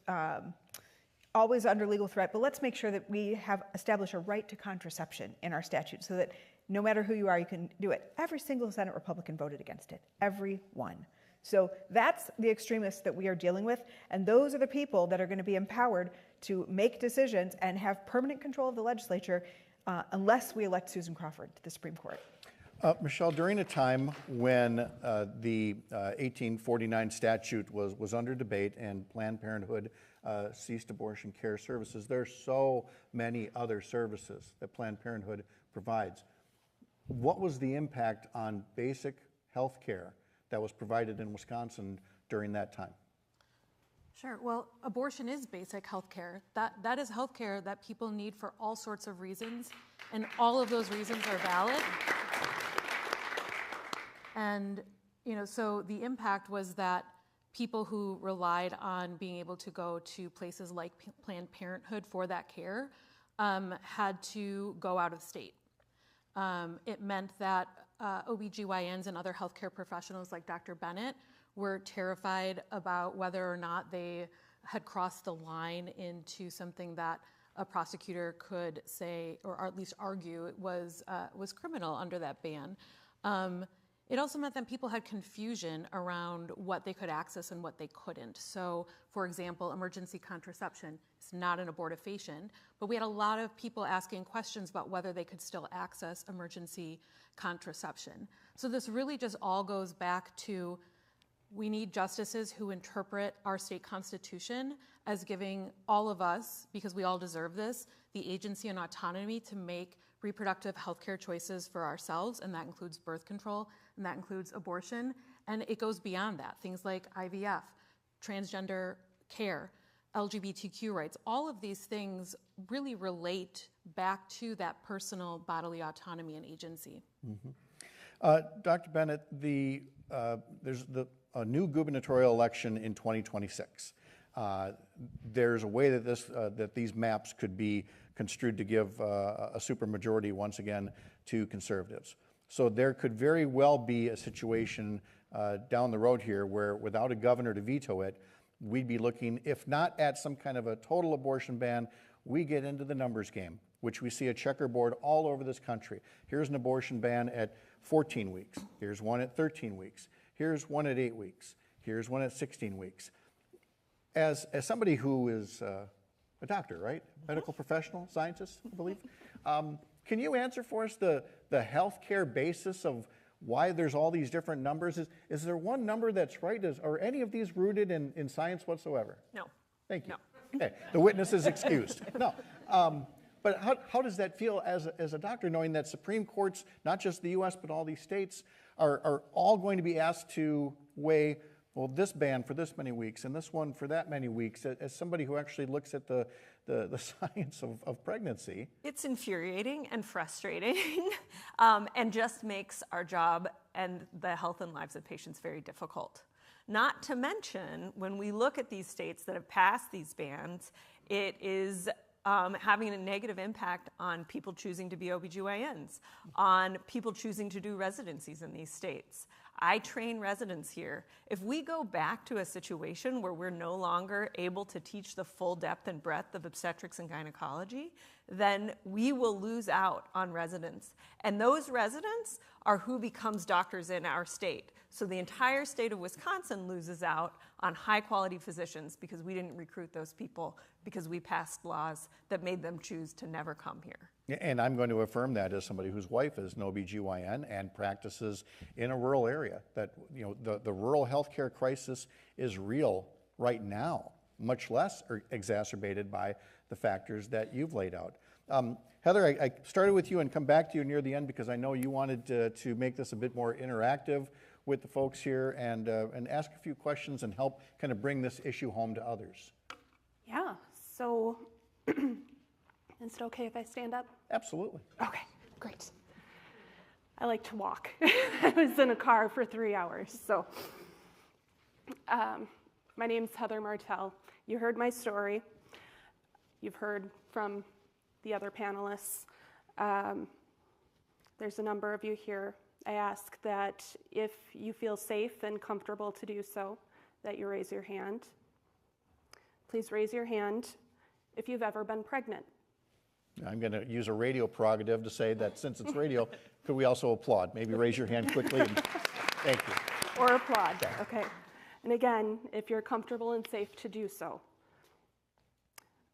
always under legal threat, but let's make sure that we have established a right to contraception in our statute so that no matter who you are, you can do it. Every single Senate Republican voted against it, every one. So that's the extremists that we are dealing with, and those are the people that are going to be empowered to make decisions and have permanent control of the legislature unless we elect Susan Crawford to the Supreme Court. Michelle, during a time when the 1849 statute was under debate and Planned Parenthood ceased abortion care services, there are so many other services that Planned Parenthood provides. What was the impact on basic health care that was provided in Wisconsin during that time? Sure. Well, abortion is basic health care. That is health care that people need for all sorts of reasons, and all of those reasons are valid. And, you know, so the impact was that people who relied on being able to go to places like Planned Parenthood for that care had to go out of state. It meant that OBGYNs and other healthcare professionals like Dr. Bennett were terrified about whether or not they had crossed the line into something that a prosecutor could say, or at least argue, was criminal under that ban. It also meant that people had confusion around what they could access and what they couldn't. So, for example, emergency contraception is not an abortifacient, but we had a lot of people asking questions about whether they could still access emergency contraception. So this really just all goes back to we need justices who interpret our state constitution as giving all of us, because we all deserve this, the agency and autonomy to make reproductive healthcare choices for ourselves, and that includes birth control, and that includes abortion, and it goes beyond that. Things like IVF, transgender care, LGBTQ rights, all of these things really relate back to that personal bodily autonomy and agency. Mm-hmm. Dr. Bennett, there's a new gubernatorial election in 2026. There's a way that that these maps could be construed to give a supermajority once again to conservatives. So there could very well be a situation down the road here where without a governor to veto it, we'd be looking, if not at some kind of a total abortion ban, we get into the numbers game, which we see a checkerboard all over this country. Here's an abortion ban at 14 weeks. Here's one at 13 weeks. Here's one at 8 weeks. Here's one at 16 weeks. As somebody who is a doctor, right? Medical professional, scientist, I believe. Can you answer for us the healthcare basis of why there's all these different numbers? Is there one number that's right? Are any of these rooted in science whatsoever? No. Thank you. No. Okay, the witness is excused. No. But how does that feel as a doctor, knowing that Supreme Courts, not just the U.S., but all these states, are all going to be asked to weigh, well, this ban for this many weeks and this one for that many weeks, as somebody who actually looks at the science of pregnancy? It's infuriating and frustrating and just makes our job and the health and lives of patients very difficult. Not to mention, when we look at these states that have passed these bans, it is having a negative impact on people choosing to be OBGYNs, on people choosing to do residencies in these states. I train residents here. If we go back to a situation where we're no longer able to teach the full depth and breadth of obstetrics and gynecology, then we will lose out on residents. And those residents are who becomes doctors in our state. So the entire state of Wisconsin loses out on high quality physicians because we didn't recruit those people because we passed laws that made them choose to never come here. And I'm going to affirm that as somebody whose wife is an OBGYN and practices in a rural area, that the rural healthcare crisis is real right now, much less exacerbated by the factors that you've laid out. Heather, I started with you and come back to you near the end because I know you wanted to make this a bit more interactive with the folks here and ask a few questions and help kind of bring this issue home to others. Yeah, so is it okay if I stand up? Absolutely. Okay, great. I like to walk. I was in a car for 3 hours, so. My name's Heather Martell. You heard my story. You've heard from the other panelists. There's a number of you here. I ask that if you feel safe and comfortable to do so, that you raise your hand. Please raise your hand if you've ever been pregnant. I'm going to use a radio prerogative to say that since it's radio, could we also applaud? Maybe raise your hand quickly. And thank you. Or applaud, okay. And again, if you're comfortable and safe to do so.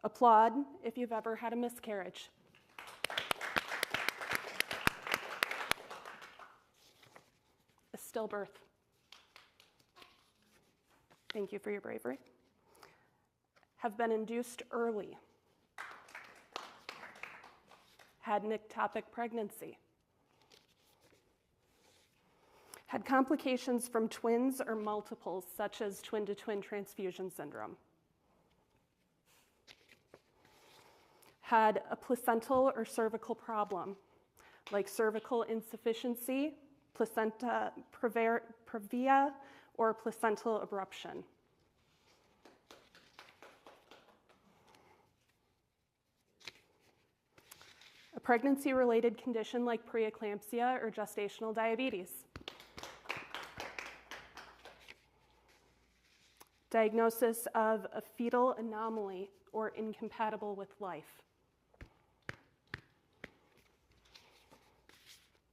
Applaud if you've ever had a miscarriage. A stillbirth. Thank you for your bravery. Have been induced early. Had an ectopic pregnancy. Had complications from twins or multiples, such as twin-to-twin transfusion syndrome. Had a placental or cervical problem, like cervical insufficiency, placenta previa, or placental abruption. A pregnancy-related condition like preeclampsia or gestational diabetes. Diagnosis of a fetal anomaly or incompatible with life.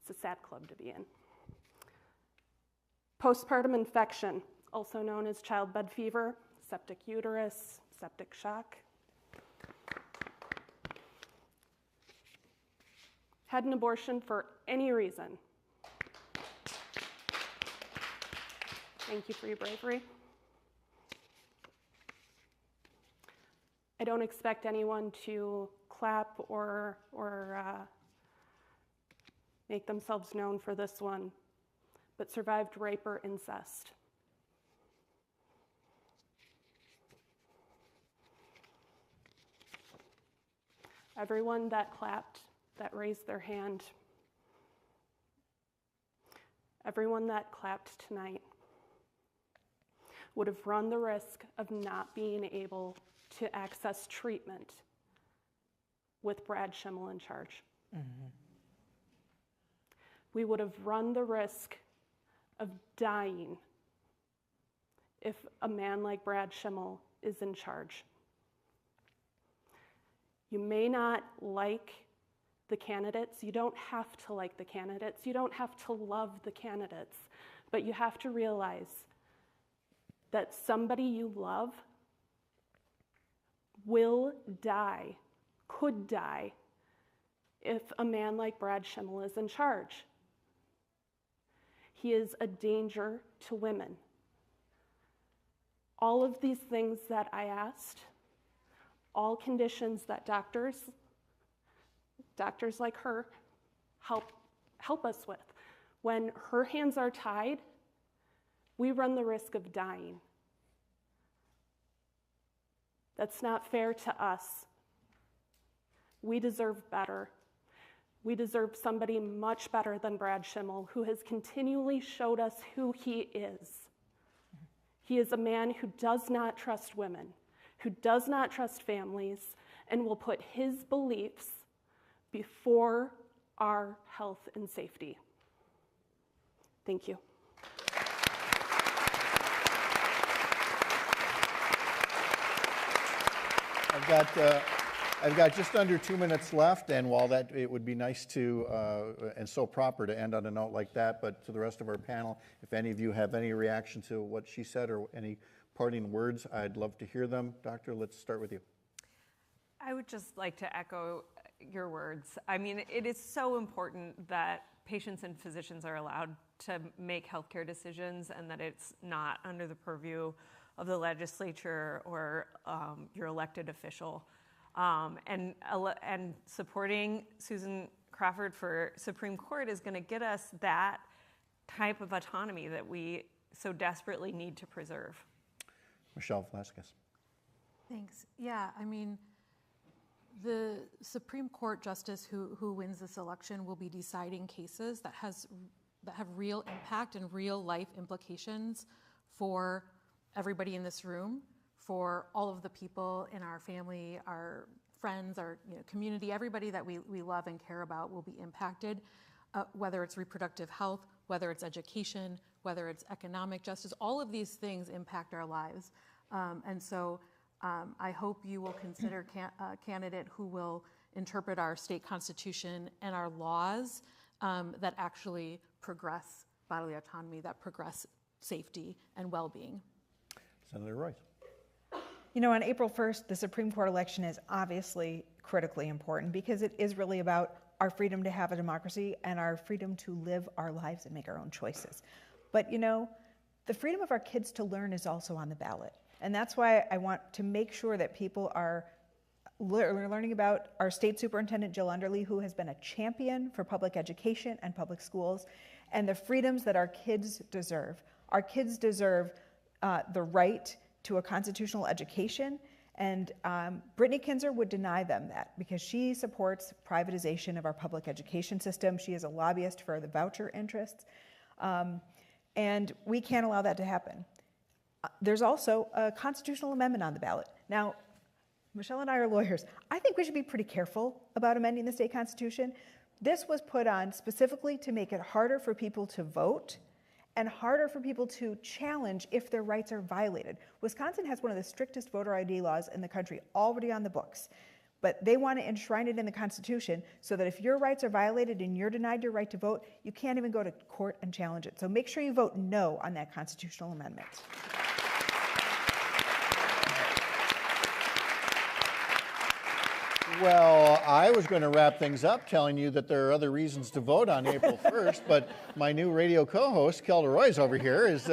It's a sad club to be in. Postpartum infection, also known as childbed fever, septic uterus, septic shock. Had an abortion for any reason. Thank you for your bravery. I don't expect anyone to clap or make themselves known for this one, but survived rape or incest. Everyone that clapped, that raised their hand, everyone that clapped tonight would have run the risk of not being able to access treatment with Brad Schimmel in charge. Mm-hmm. We would have run the risk of dying if a man like Brad Schimmel is in charge. You may not like the candidates. You don't have to like the candidates. You don't have to love the candidates. But you have to realize that somebody you love will die, could die, if a man like Brad Schimmel is in charge. He is a danger to women. All of these things that I asked, all conditions that doctors like her help us with. When her hands are tied, we run the risk of dying. That's not fair to us. We deserve better. We deserve somebody much better than Brad Schimmel, who has continually showed us who he is. He is a man who does not trust women, who does not trust families, and will put his beliefs before our health and safety. Thank you. I've got just under 2 minutes left, and while it would be nice to, and so proper to end on a note like that, but to the rest of our panel, if any of you have any reaction to what she said or any parting words, I'd love to hear them. Doctor, let's start with you. I would just like to echo your words. I mean, it is so important that patients and physicians are allowed to make healthcare decisions and that it's not under the purview of the legislature or your elected official. And supporting Susan Crawford for Supreme Court is going to get us that type of autonomy that we so desperately need to preserve. Michelle Velasquez. Thanks. Yeah, I mean, the Supreme Court justice who wins this election will be deciding cases that have real impact and real life implications for everybody in this room, for all of the people in our family, our friends, our community, everybody that we love and care about will be impacted, whether it's reproductive health, whether it's education, whether it's economic justice. All of these things impact our lives. And so I hope you will consider a candidate who will interpret our state constitution and our laws that actually progress bodily autonomy, that progress safety and well-being. Senator Royce. You know, on April 1st, the Supreme Court election is obviously critically important because it is really about our freedom to have a democracy and our freedom to live our lives and make our own choices. But you know, the freedom of our kids to learn is also on the ballot. And that's why I want to make sure that people are learning about our state superintendent, Jill Underly, who has been a champion for public education and public schools, and the freedoms that our kids deserve. Our kids deserve the right to a constitutional education, and Brittany Kinzer would deny them that because she supports privatization of our public education system. She is a lobbyist for the voucher interests, and we can't allow that to happen. There's also a constitutional amendment on the ballot. Now, Michelle and I are lawyers. I think we should be pretty careful about amending the state constitution. This was put on specifically to make it harder for people to vote and harder for people to challenge if their rights are violated. Wisconsin has one of the strictest voter ID laws in the country already on the books, but they want to enshrine it in the Constitution so that if your rights are violated and you're denied your right to vote, you can't even go to court and challenge it. So make sure you vote no on that constitutional amendment. Well, I was going to wrap things up telling you that there are other reasons to vote on April 1st, but my new radio co-host, Kelda Royce over here, is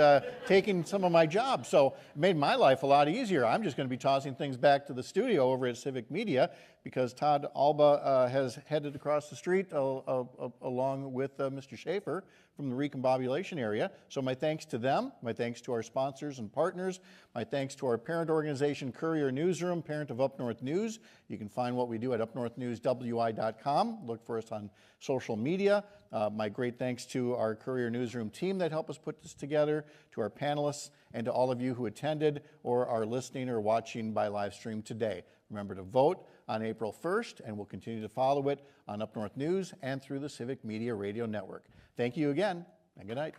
taking some of my job. So it made my life a lot easier. I'm just going to be tossing things back to the studio over at Civic Media because Todd Alba has headed across the street along with Mr. Schaefer from the recombobulation area. So my thanks to them, my thanks to our sponsors and partners, my thanks to our parent organization, Courier Newsroom, parent of Up North News. You can find what we do at upnorthnewswi.com. Look for us on social media. My great thanks to our Courier Newsroom team that helped us put this together, to our panelists, and to all of you who attended or are listening or watching by live stream today. Remember to vote on April 1st, and we'll continue to follow it on Up North News and through the Civic Media Radio Network. Thank you again, and good night.